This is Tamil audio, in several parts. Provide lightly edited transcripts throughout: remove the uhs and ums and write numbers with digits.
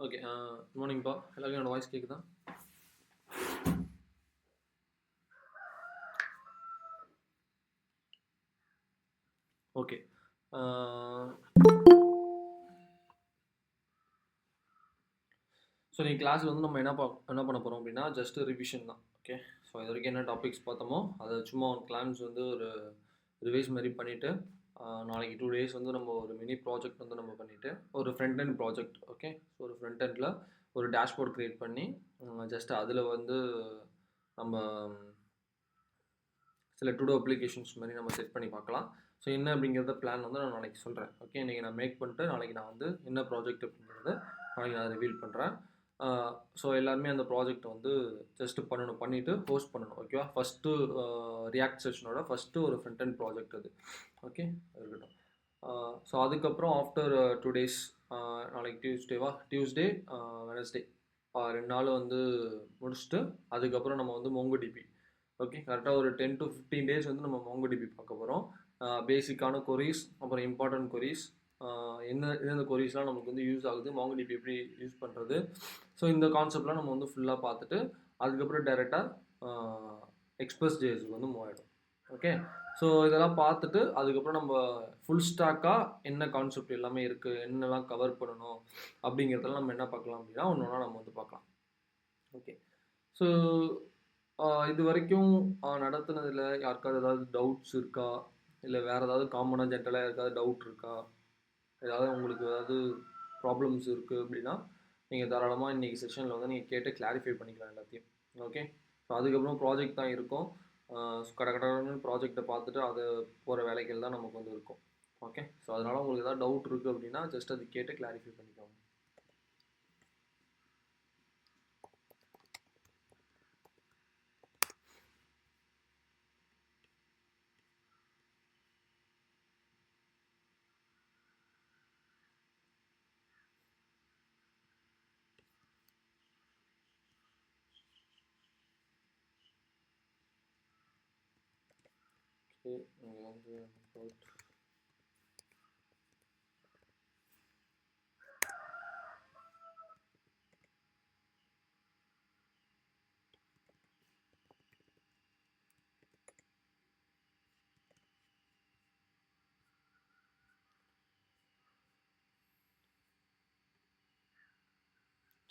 ஓகே. மார்னிங்ப்பா. எல்லாருக்கும் என்னோட வாய்ஸ் கேட்குதா? ஓகே. ஸோ நீ கிளாஸில் வந்து நம்ம என்ன பண்ண போகிறோம் அப்படின்னா ஜஸ்ட் ரிவிஷன் தான். ஓகே. ஸோ இது வரைக்கும் என்ன டாபிக்ஸ் பார்த்தோமோ அதை சும்மா கிளான்ஸ் வந்து ஒரு ரிவைஸ் மாதிரி பண்ணிவிட்டு நாளைக்கு 2 days வந்து நம்ம ஒரு மினி ப்ராஜெக்ட் வந்து நம்ம பண்ணிவிட்டு ஒரு front and project. Okay. So ஒரு ஃப்ரண்ட் அண்டில் ஒரு டேஷ்போர்ட் க்ரியேட் பண்ணி ஜஸ்ட் அதில் வந்து நம்ம சில டுடோ அப்ளிகேஷன்ஸ் மாதிரி நம்ம செட் பண்ணி பார்க்கலாம். ஸோ என்ன அப்படிங்கிறத பிளான் வந்து நான் நாளைக்கு சொல்கிறேன். ஓகே. இன்றைக்கி நான் மேக் பண்ணிட்டு நாளைக்கு நான் வந்து என்ன ப்ராஜெக்ட் அப்படிங்கிறத நாளைக்கு நான் ரிவீல் பண்ணுறேன். ஸோ எல்லாருமே அந்த ப்ராஜெக்ட் வந்து ஜஸ்ட்டு பண்ணிவிட்டு போஸ்ட் பண்ணணும். ஓகேவா? ஃபஸ்ட்டு ரியாக்ட் செஷனோட ஃபஸ்ட்டு ஒரு ஃப்ரண்ட் அண்ட் ப்ராஜெக்ட் அது. ஓகே, இருக்கட்டும். ஸோ அதுக்கப்புறம் ஆஃப்டர் 2 days, நாளைக்கு டியூஸ்டே வெனஸ்டே 2 நாள் வந்து முடிச்சுட்டு அதுக்கப்புறம் நம்ம வந்து MongoDB. ஓகே, கரெக்டாக ஒரு 10 to 15 days வந்து நம்ம MongoDB பார்க்க போகிறோம். பேசிக்கான கொரீஸ், அப்புறம் இம்பார்ட்டன்ட் கொரீஸ், எந்தெந்த கொரீஸ்லாம் நமக்கு வந்து யூஸ் ஆகுது, MongoDB எப்படி யூஸ் பண்ணுறது, ஸோ இந்த கான்செப்ட்லாம் நம்ம வந்து ஃபுல்லாக பார்த்துட்டு அதுக்கப்புறம் டைரெக்டாக எக்ஸ்பிரஸ்.js வந்து மூவ் ஆகிடும். ஓகே. ஸோ இதெல்லாம் பார்த்துட்டு அதுக்கப்புறம் நம்ம ஃபுல் ஸ்டாக்காக என்ன கான்செப்ட் எல்லாமே இருக்குது, என்னெல்லாம் கவர் பண்ணணும் அப்படிங்கிறதெல்லாம் நம்ம என்ன பார்க்கலாம் அப்படின்னா ஒன்று ஒன்றா நம்ம வந்து பார்க்கலாம். ஓகே. ஸோ இது வரைக்கும் நடத்துனதில் யாருக்காவது ஏதாவது டவுட்ஸ் இருக்கா, இல்லை வேறு ஏதாவது காமனாக ஜென்ரலாக யாருக்காவது டவுட் இருக்கா, ஏதாவது உங்களுக்கு ஏதாவது ப்ராப்ளம்ஸ் இருக்குது அப்படின்னா நீங்கள் தாராளமாக இன்றைக்கி செஷனில் வந்து நீங்கள் கேட்டு கிளாரிஃபை பண்ணிக்கலாம் எல்லாத்தையும். ஓகே. ஸோ அதுக்கப்புறம் ப்ராஜெக்ட் தான் இருக்கும். கடகடன்னு ப்ராஜெக்டை பார்த்துட்டு அதை போகிற வேலைகள் தான் நமக்கு வந்து இருக்கும். ஓகே. ஸோ அதனால் உங்களுக்கு ஏதாவது டவுட் இருக்குது அப்படின்னா ஜஸ்ட் அது கேட்டு கிளாரிஃபை பண்ணிக்கோங்க.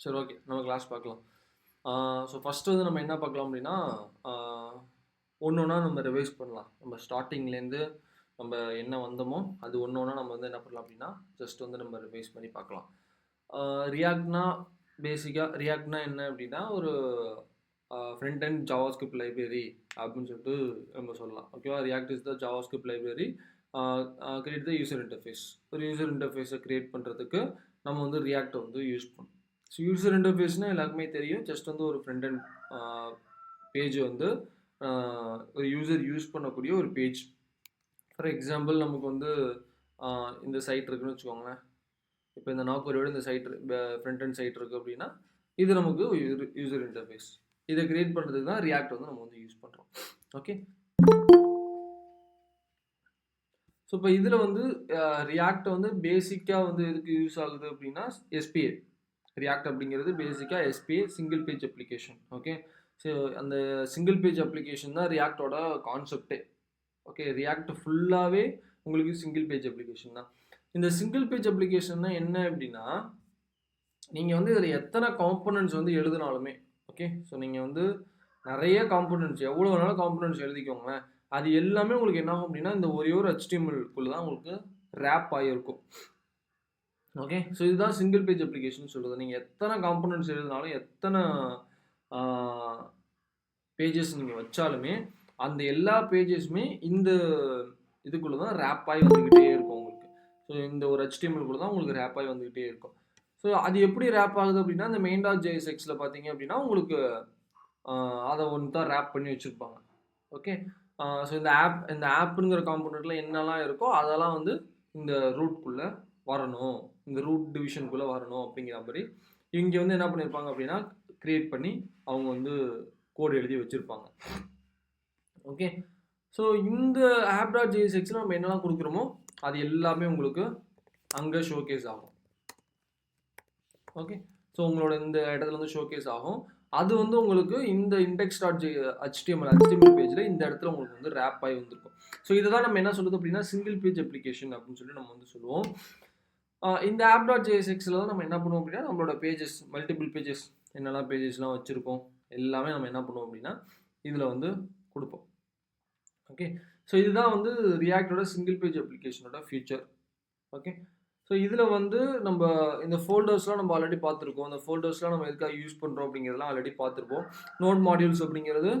சரி, ஓகே, நம்ம கிளாஸ் பார்க்கலாம். ஸோ ஃபஸ்ட்டு வந்து நம்ம என்ன பார்க்கலாம் அப்படின்னா ஒன்று ஒன்றா நம்ம ரிவைஸ் பண்ணலாம். நம்ம ஸ்டார்டிங்லேருந்து நம்ம என்ன வந்தோமோ அது ஒன்று ஒன்றா நம்ம வந்து என்ன பண்ணலாம் அப்படின்னா ஜஸ்ட் வந்து நம்ம ரிவைஸ் பண்ணி பார்க்கலாம். ரியாக்ட்னா பேசிக்காக ரியாக்ட்னா என்ன அப்படின்னா ஒரு ஃப்ரண்ட் அண்ட் ஜாவாஸ்கிரிப்ட் லைப்ரரி அப்படின்னு சொல்லிட்டு நம்ம சொல்லலாம். ஓகேவா? React is the JavaScript library create the user interface. ஒரு யூசர் இன்டர்ஃபேஸை க்ரியேட் பண்ணுறதுக்கு நம்ம வந்து ரியாக்டை வந்து யூஸ் பண்ணணும். ஸோ யூசர் இன்டர்ஃபேஸ்னால் எல்லாருக்குமே தெரியும், ஜஸ்ட் வந்து ஒரு ஃப்ரண்ட் அண்ட் பேஜ் வந்து ஒரு யூசர் யூஸ் பண்ணக்கூடிய ஒரு பேஜ். ஃபார் எக்ஸாம்பிள் நமக்கு வந்து இந்த சைட் இருக்குன்னு வச்சுக்கோங்களேன். இப்போ இந்த நாக்குரியோட இந்த சைட் ஃப்ரண்ட் அண்ட் சைட் இருக்குது அப்படின்னா இது நமக்கு யூசர் இன்டர்ஃபேஸ். இதை கிரியேட் பண்ணுறதுக்கு தான் ரியாக்ட் வந்து நம்ம வந்து யூஸ் பண்ணுறோம். ஓகே. ஸோ இப்போ இதில் வந்து ரியாக்ட் வந்து பேசிக்காக வந்து எதுக்கு யூஸ் ஆகுது அப்படின்னா SPA. ரியாக்ட் அப்படிங்கிறது பேசிக்காக SPA, single page application. Okay. So அந்த சிங்கிள் பேஜ் அப்ளிகேஷன் தான் ரியாக்டோட கான்செப்டே. ஓகே. ரியாக்ட் ஃபுல்லாகவே உங்களுக்கு சிங்கிள் பேஜ் அப்ளிகேஷன் தான். இந்த சிங்கிள் பேஜ் அப்ளிகேஷன்னா என்ன அப்படின்னா நீங்கள் வந்து இதில் எத்தனை காம்போனன்ட்ஸ் வந்து எழுதினாலுமே, ஓகே, ஸோ நீங்கள் வந்து நிறைய காம்போனன்ட்ஸ் எவ்வளோ வேணாலும் காம்போனன்ட்ஸ் எழுதிக்கோங்களேன், அது எல்லாமே உங்களுக்கு என்ன ஆகும் அப்படின்னா இந்த ஒரே ஒரு HTML-க்குள்ள தான் உங்களுக்கு ரேப் ஆகியிருக்கும். ஓகே. ஸோ இதுதான் சிங்கிள் பேஜ் அப்ளிகேஷன் சொல்கிறது. நீங்கள் எத்தனை காம்போனன்ட்ஸ் எழுதினாலும் எத்தனை பேஜஸ் நீங்கள் வச்சாலுமே அந்த எல்லா பேஜஸுமே இந்த இதுக்குள்ளே தான் ரேப் ஆகி வந்துக்கிட்டே இருக்கும் உங்களுக்கு. ஸோ இந்த ஒரு HTML-க்குள்ள தான் உங்களுக்கு ரேப் ஆகி வந்துக்கிட்டே இருக்கும். ஸோ அது எப்படி ரேப் ஆகுது அப்படின்னா இந்த main.jsx-ல பார்த்தீங்க அப்படின்னா உங்களுக்கு அதை ஒன்று தான் ரேப் பண்ணி வச்சுருப்பாங்க. ஓகே. ஸோ இந்த ஆப்புங்கிற காம்போனண்ட்டில் என்னெல்லாம் இருக்கோ அதெல்லாம் வந்து இந்த ரூட்குள்ளே வரணும், இந்த ரூட் டிவிஷனுக்குள்ளே வரணும் அப்படிங்கிற மாதிரி இங்கே வந்து என்ன பண்ணியிருப்பாங்க அப்படின்னா க்ரியேட் பண்ணி அவங்க வந்து கோடு எழுதி வச்சுருப்பாங்க. ஓகே. ஸோ இந்த app.jsx-ல நம்ம என்னெல்லாம் கொடுக்குறோமோ அது எல்லாமே உங்களுக்கு அங்கே ஷோகேஸ் ஆகும். ஓகே. ஸோ உங்களோட இந்த இடத்துல வந்து ஷோகேஸ் ஆகும். அது வந்து உங்களுக்கு இந்த index.html பேஜில் இந்த இடத்துல உங்களுக்கு வந்து ரேப் ஆகி வந்திருக்கும். ஸோ இதை தான் நம்ம என்ன சொல்லுது அப்படின்னா சிங்கிள் பேஜ் அப்ளிகேஷன் அப்படின்னு சொல்லி நம்ம வந்து சொல்லுவோம். இந்த app.jsxல தான் நம்ம என்ன பண்ணுவோம் அப்படின்னா நம்மளோட பேஜஸ் மல்டிபிள் பேஜஸ் என்னெல்லாம் பேஜஸ்லாம் வச்சுருக்கோம் எல்லாமே நம்ம என்ன பண்ணுவோம் அப்படின்னா இதில் வந்து கொடுப்போம். ஓகே, ஸோ இதுதான் வந்து ரியாக்டோட சிங்கிள் பேஜ் அப்ளிகேஷனோட ஃபியூச்சர். ஓகே, ஸோ இதில் வந்து நம்ம இந்த ஃபோல்டர்ஸ்லாம் நம்ம ஆல்ரெடி பார்த்துருக்கோம். அந்த ஃபோல்டர்ஸ்லாம் நம்ம எதுக்காக யூஸ் பண்ணுறோம் அப்படிங்கிறதுலாம் ஆல்ரெடி பார்த்துருப்போம். நோட் மாடியூல்ஸ் அப்படிங்கிறது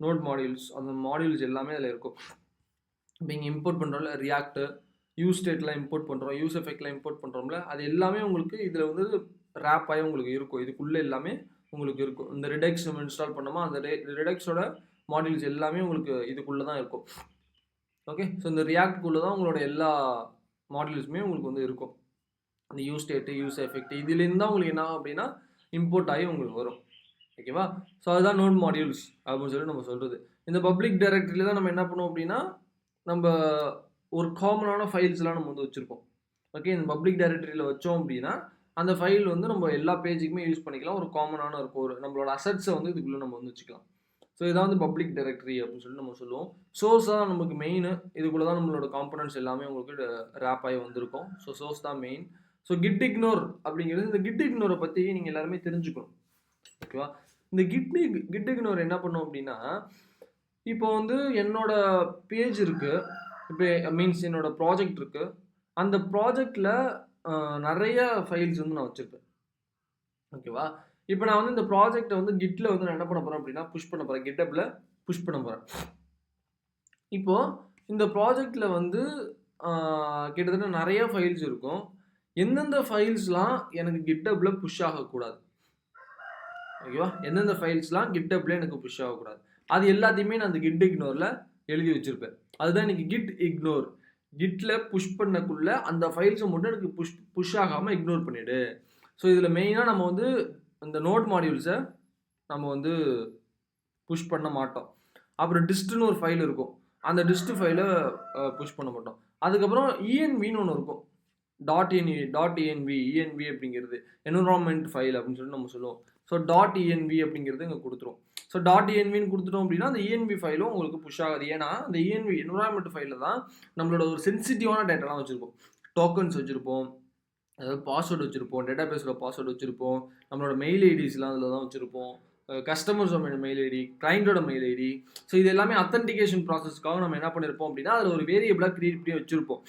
நோட் மாடியூல்ஸ், அந்த மாடியூல்ஸ் எல்லாமே அதில் இருக்கும். இப்போ இங்கே இம்போர்ட் பண்ணுறோம்ல ரியாக்ட், யூஸ் ஸ்டேட்லாம் இம்போர்ட் பண்ணுறோம், யூஸ் எஃபெக்ட்லாம் இம்போர்ட் பண்ணுறோம்ல, அது எல்லாமே உங்களுக்கு இதில் வந்து ரேப் ஆகி உங்களுக்கு இருக்கும். இதுக்குள்ளே எல்லாமே உங்களுக்கு இருக்கும். இந்த ரிடெக்ஸ் நம்ம இன்ஸ்டால் பண்ணோமா அந்த ரிடெக்ஸோட மாடியூல்ஸ் எல்லாமே உங்களுக்கு இதுக்குள்ளே தான் இருக்கும். ஓகே, ஸோ இந்த ரியாக்ட்குள்ளே தான் உங்களோட எல்லா மாடியூல்ஸுமே உங்களுக்கு வந்து இருக்கும். இந்த யூஸ் ஸ்டேட்டு, யூஸ் எஃபெக்ட் இதுலேருந்து தான் உங்களுக்கு என்ன ஆகும் அப்படின்னா இம்போர்ட் ஆகி உங்களுக்கு வரும். ஓகேவா, ஸோ அதுதான் நோட் மாடியூல்ஸ் அப்படின்னு சொல்லி நம்ம சொல்கிறது. இந்த பப்ளிக் டைரக்டரியில் தான் நம்ம என்ன பண்ணுவோம் அப்படின்னா நம்ம ஒரு காமனான ஃபைல்ஸ்லாம் நம்ம வந்து வச்சுருப்போம். ஓகே, இந்த பப்ளிக் டைரக்டரியில் வச்சோம் அப்படின்னா அந்த ஃபைல் வந்து நம்ம எல்லா பேஜுக்குமே யூஸ் பண்ணிக்கலாம். ஒரு காமனான இருக்கும், ஒரு நம்மளோட அசட்ஸை வந்து இதுக்குள்ளே நம்ம வந்து வச்சுக்கலாம். ஸோ இதான் வந்து பப்ளிக் டைரக்டரி அப்படின்னு சொல்லி நம்ம சொல்லுவோம். சோர்ஸ் தான் நமக்கு மெயின். இதுக்குள்ளே தான் நம்மளோட காம்பனன்ட்ஸ் எல்லாமே உங்களுக்கு ரேப் ஆகி வந்திருக்கும். ஸோ சோர்ஸ் தான் மெயின். ஸோ கிட் இக்னோர் அப்படிங்கிறது, இந்த கிட் இக்னோரை பற்றி நீங்கள் எல்லாருமே தெரிஞ்சுக்கணும். ஓகேவா, இந்த கிட் இக்னோர் என்ன பண்ணும் அப்படின்னா இப்போ வந்து என்னோட பேஜ் இருக்குது, இப்போ மீன்ஸ் என்னோட ப்ராஜெக்ட் இருக்குது, அந்த ப்ராஜெக்டில் நிறைய ஃபைல்ஸ் வந்து நான் வச்சுருப்பேன். ஓகேவா, இப்போ நான் வந்து இந்த ப்ராஜெக்டை வந்து கிட்டில் வந்து நான் என்ன பண்ண போகிறேன் அப்படின்னா புஷ் பண்ண போகிறேன், கிட்டப்பில் புஷ் பண்ண போகிறேன். இப்போது இந்த ப்ராஜெக்டில் வந்து கிட்டத்தட்ட நிறைய ஃபைல்ஸ் இருக்கும். எந்தெந்த ஃபைல்ஸ்லாம் எனக்கு கிட்டப்பில் புஷ் ஆகக்கூடாது, ஓகேவா, எந்தெந்த ஃபைல்ஸ்லாம் கிட்டப்பில் எனக்கு புஷ் ஆகக்கூடாது அது எல்லாத்தையுமே நான் அந்த கிட் இக்னோரில் எழுதி வச்சுருப்பேன். அதுதான் எனக்கு கிட் இக்னோர். கிட்டில் புஷ் பண்ணக்குள்ள அந்த ஃபைல்ஸை மட்டும் எனக்கு புஷ் ஆகாமல் இக்னோர் பண்ணிவிடு. ஸோ இதில் மெயினாக நம்ம வந்து இந்த நோட் மாடியூல்ஸை நம்ம வந்து புஷ் பண்ண மாட்டோம். அப்புறம் டிஸ்ட்னு ஒரு ஃபைல் இருக்கும், அந்த டிஸ்ட் ஃபைலை புஷ் பண்ண மாட்டோம். அதுக்கப்புறம் இஎன்வின்னு ஒன்று இருக்கும், இஎன்வி அப்படிங்கிறது என்விரான்மெண்ட் ஃபைல் அப்படின்னு சொல்லி நம்ம சொல்லுவோம். ஸோ இஎன்வி அப்படிங்கிறது இங்கே கொடுத்துரும். ஸோ இஎன்வின்னு கொடுத்துட்டோம் அப்படின்னா அந்த இஎன்வி ஃபைலும் உங்களுக்கு புஷ் ஆகாது. ஏன்னா அந்த இஎன்வி என்விரான்மெண்ட் ஃபைலில் தான் நம்மளோட ஒரு சென்சிட்டிவான டேட்டாலாம் வச்சுருப்போம். டோக்கன்ஸ் வச்சுருப்போம், அதாவது பாஸ்வேர்டு வச்சுருப்போம், டேட்டா பேஸோட பாஸ்வேர்டு வச்சுருப்போம், நம்மளோட மெயில் ஐடிஸ்லாம் அதில் தான் வச்சுருப்போம், கஸ்டமர்ஸோட மெயில் ஐடி, கிளைண்டோட மெயில் ஐடி. ஸோ இது எல்லாமே அத்தன்டிகேஷன் ப்ராசஸ்க்காக நம்ம என்ன பண்ணியிருப்போம் அப்படின்னா அதில் ஒரு வேரியபிளாக க்ரியேட் பண்ணி வச்சுருப்போம்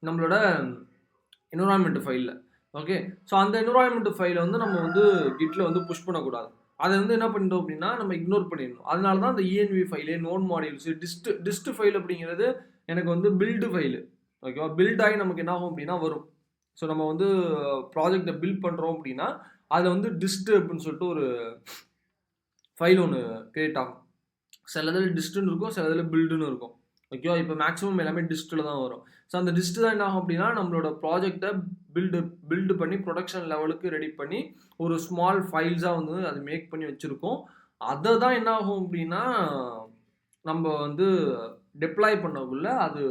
நம்மளோட என்விரான்மெண்ட் ஃபைலில். ஓகே, ஸோ அந்த என்விரான்மெண்ட் ஃபைலை வந்து நம்ம வந்து கிட்டில் வந்து புஷ் பண்ணக்கூடாது. அதை வந்து என்ன பண்ணிட்டோம் அப்படின்னா நம்ம இக்னோர் பண்ணிடணும். அதனால தான் அந்த ENV file, node modules, dist file அப்படிங்கிறது எனக்கு வந்து பில்டு ஃபைலு. ஓகேவா, பில்ட் ஆகி நமக்கு என்ன ஆகும் அப்படின்னா வரும். ஸோ நம்ம வந்து ப்ராஜெக்டை பில்ட் பண்ணுறோம் அப்படின்னா அதில் வந்து டிஸ்ட் அப்படின்னு சொல்லிட்டு ஒரு ஃபைல் ஒன்று க்ரியேட் ஆகும். சில இதில் டிஸ்ட்டுன்னு இருக்கும், சில இதில் பில்டுன்னு இருக்கும். ஓகேவா, இப்போ மேக்ஸிமம் எல்லாமே டிஸ்ட்டில் தான் வரும். ஸோ அந்த டிஸ்ட் தான் என்ன ஆகும் அப்படின்னா நம்மளோட ப்ராஜெக்டை பில்டு பண்ணி ப்ரொடக்ஷன் லெவலுக்கு ரெடி பண்ணி ஒரு ஸ்மால் ஃபைல்ஸாக வந்து அது மேக் பண்ணி வச்சுருக்கோம். அதை தான் என்ன ஆகும் அப்படின்னா நம்ம வந்து டெப்ளாய் பண்ணக்குள்ள அது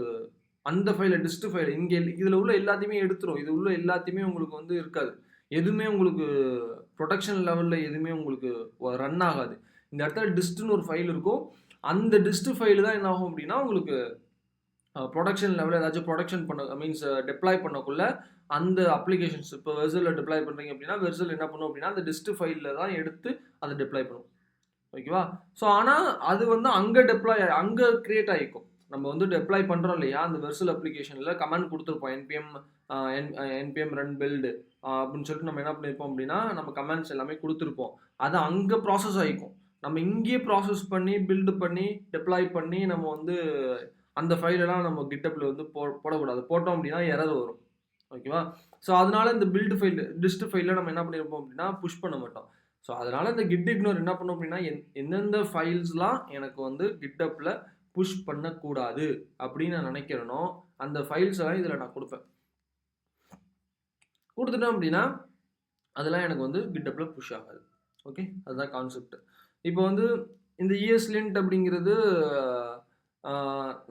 அந்த ஃபைலை டிஸ்ட் ஃபைல் இங்கே இதில் உள்ள எல்லாத்தையுமே எடுத்துரும். இது உள்ள எல்லாத்தையுமே உங்களுக்கு வந்து இருக்காது, எதுவுமே உங்களுக்கு ப்ரொடக்ஷன் லெவலில் எதுவுமே உங்களுக்கு ரன் ஆகாது. இந்த இடத்துல டிஸ்ட்னு ஒரு ஃபைல் இருக்கும், அந்த டிஸ்ட் ஃபைல் தான் என்ன ஆகும் அப்படின்னா உங்களுக்கு ப்ரொடக்ஷன் லெவலில் ஏதாச்சும் ப்ரொடக்ஷன் பண்ண மீன்ஸ் டெப்ளாய் பண்ணக்குள்ள அந்த அப்ளிகேஷன்ஸ் இப்போ வெர்சலில் டெப்ளாய் பண்ணுறீங்க அப்படின்னா வெர்சல் என்ன பண்ணும் அப்படின்னா அந்த டிஸ்ட் ஃபைலில் தான் எடுத்து அதை டெப்ளாய் பண்ணும். ஓகேவா, ஸோ ஆனால் அது வந்து அங்கே க்ரியேட் ஆகிக்கும். நம்ம வந்து டெப்ளாய் பண்ணுறோம் இல்லையா, அந்த வெர்சல் அப்ளிகேஷனில் கமெண்ட் கொடுத்துருப்போம் என்பிஎம் ரன் பில்டு அப்படின்னு சொல்லிட்டு நம்ம என்ன பண்ணியிருப்போம் அப்படின்னா நம்ம கமெண்ட்ஸ் எல்லாமே கொடுத்துருப்போம். அது அங்கே ப்ராசஸ் ஆகிக்கும். நம்ம இங்கேயே ப்ராசஸ் பண்ணி பில்டு பண்ணி டெப்ளாய் பண்ணி நம்ம வந்து அந்த ஃபைலெல்லாம் நம்ம கிட்டப்பில் வந்து போடக்கூடாது. போட்டோம் அப்படின்னா எரர் வரும். ஓகேவா, ஸோ அதனால இந்த பில்டு ஃபைல் டிஸ்ட் ஃபைலில் நம்ம என்ன பண்ணியிருப்போம் அப்படின்னா புஷ் பண்ண மாட்டோம். ஸோ அதனால் இந்த கிட் இக்னோர் என்ன பண்ணும் அப்படின்னா எந்தெந்த ஃபைல்ஸ்லாம் எனக்கு வந்து கிட்டப்பில் புஷ் பண்ணக்கூடாது அப்படின்னு நான் நினைக்கிறேனோ அந்த ஃபைல்ஸ் எல்லாம் இதில் நான் கொடுத்துட்டேன் அப்படின்னா அதெல்லாம் எனக்கு வந்து கிட்டப்பில் புஷ் ஆகாது. ஓகே, அதுதான் கான்செப்ட். இப்போ வந்து இந்த ESLint அப்படிங்கிறது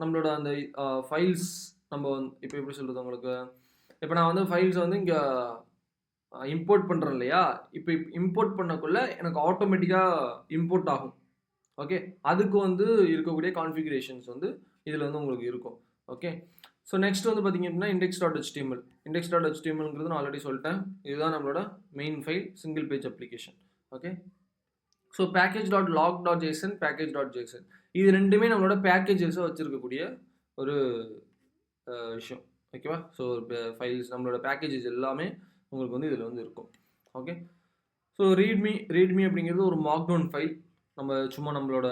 நம்மளோட அந்த ஃபைல்ஸ் நம்ம இப்போ எப்படி சொல்கிறது உங்களுக்கு, இப்போ நான் வந்து ஃபைல்ஸை வந்து இங்கே இம்போர்ட் பண்ணுறேன் இல்லையா, இப்போ இம்போர்ட் பண்ணக்குள்ள எனக்கு ஆட்டோமேட்டிக்காக இம்போர்ட் ஆகும். ஓகே, அதுக்கு வந்து இருக்கக்கூடிய கான்ஃபிகரேஷன்ஸ் வந்து இதில் வந்து உங்களுக்கு இருக்கும். ஓகே, ஸோ நெக்ஸ்ட் வந்து பார்த்தீங்க அப்படின்னா index.html. index.htmlங்கிறது நான் ஆல்ரெடி சொல்லிட்டேன். இதுதான் நம்மளோட main file, single page application. Okay, so package.log.json, package.json இது ரெண்டுமே நம்மளோட பேக்கேஜஸை வச்சுருக்கக்கூடிய ஒரு விஷயம். ஓகேவா, ஸோ ஃபைல்ஸ் நம்மளோட பேக்கேஜஸ் எல்லாமே உங்களுக்கு வந்து இதில் வந்து இருக்கும். ஓகே, ஸோ ரீட்மி அப்படிங்கிறது ஒரு மார்க்டவுன் ஃபைல். நம்ம சும்மா நம்மளோட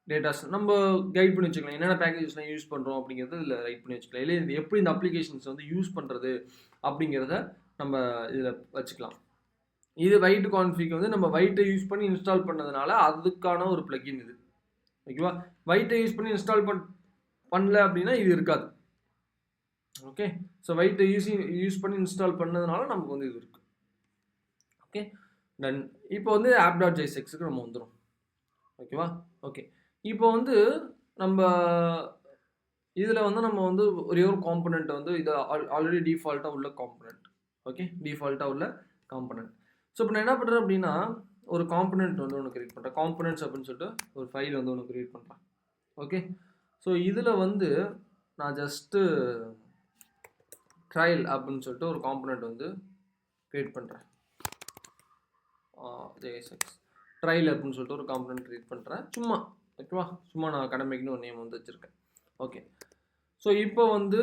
டேட்டாஸ் நம்ம கைட் பண்ணி வச்சுக்கலாம், என்னென்ன பேக்கேஜஸ்லாம் யூஸ் பண்ணுறோம் அப்படிங்கிறத இதில் ரைட் பண்ணி வச்சுக்கலாம். இல்லை இது எப்படி இந்த அப்ளிகேஷன்ஸ் வந்து யூஸ் பண்ணுறது அப்படிங்கிறத நம்ம இதில் வச்சுக்கலாம். இது வைட் கான்ஃபிக் வந்து நம்ம வைட்டை யூஸ் பண்ணி இன்ஸ்டால் பண்ணதுனால அதுக்கான ஒரு பிளகின் இது. ஓகேவா, வைட்டை யூஸ் பண்ணி இன்ஸ்டால் பண்ணல அப்படின்னா இது இருக்காது. ஓகே, ஸோ வைட்டை யூஸ் பண்ணி இன்ஸ்டால் பண்ணதுனால நமக்கு வந்து இது இருக்குது. ஓகே, தென் இப்போ வந்து app.jsxக்கு நம்ம வந்துடும். ஓகேவா, ஓகே, இப்போ வந்து நம்ம இதில் வந்து நம்ம வந்து ஒரே ஒரு காம்பனண்ட் வந்து இது ஆல்ரெடி டிஃபால்ட்டாக உள்ள காம்பனண்ட். ஓகே, டிஃபால்ட்டாக உள்ள காம்பனண்ட். ஸோ இப்போ நான் என்ன பண்ணுறேன் அப்படின்னா ஒரு காம்பனண்ட் வந்து ஒன்று கிரியேட் பண்ணுறேன். காம்பனண்ட்ஸ் அப்படின்னு சொல்லிட்டு ஒரு ஃபைல் வந்து ஒன்று கிரியேட் பண்ணுறேன். ஓகே, ஸோ இதில் வந்து நான் ஜஸ்ட்டு ட்ரையல் அப்படின்னு சொல்லிட்டு ஒரு காம்பனண்ட் வந்து கிரியேட் பண்ணுறேன். JSX ட்ரையல் அப்படின்னு சொல்லிட்டு ஒரு காம்பனண்ட் கிரியேட் பண்ணுறேன். சும்மா ஓகேவா, சும்மா நான் அகாடமிக்னு ஒரு நேம் வந்து வச்சுருக்கேன். ஓகே, ஸோ இப்போ வந்து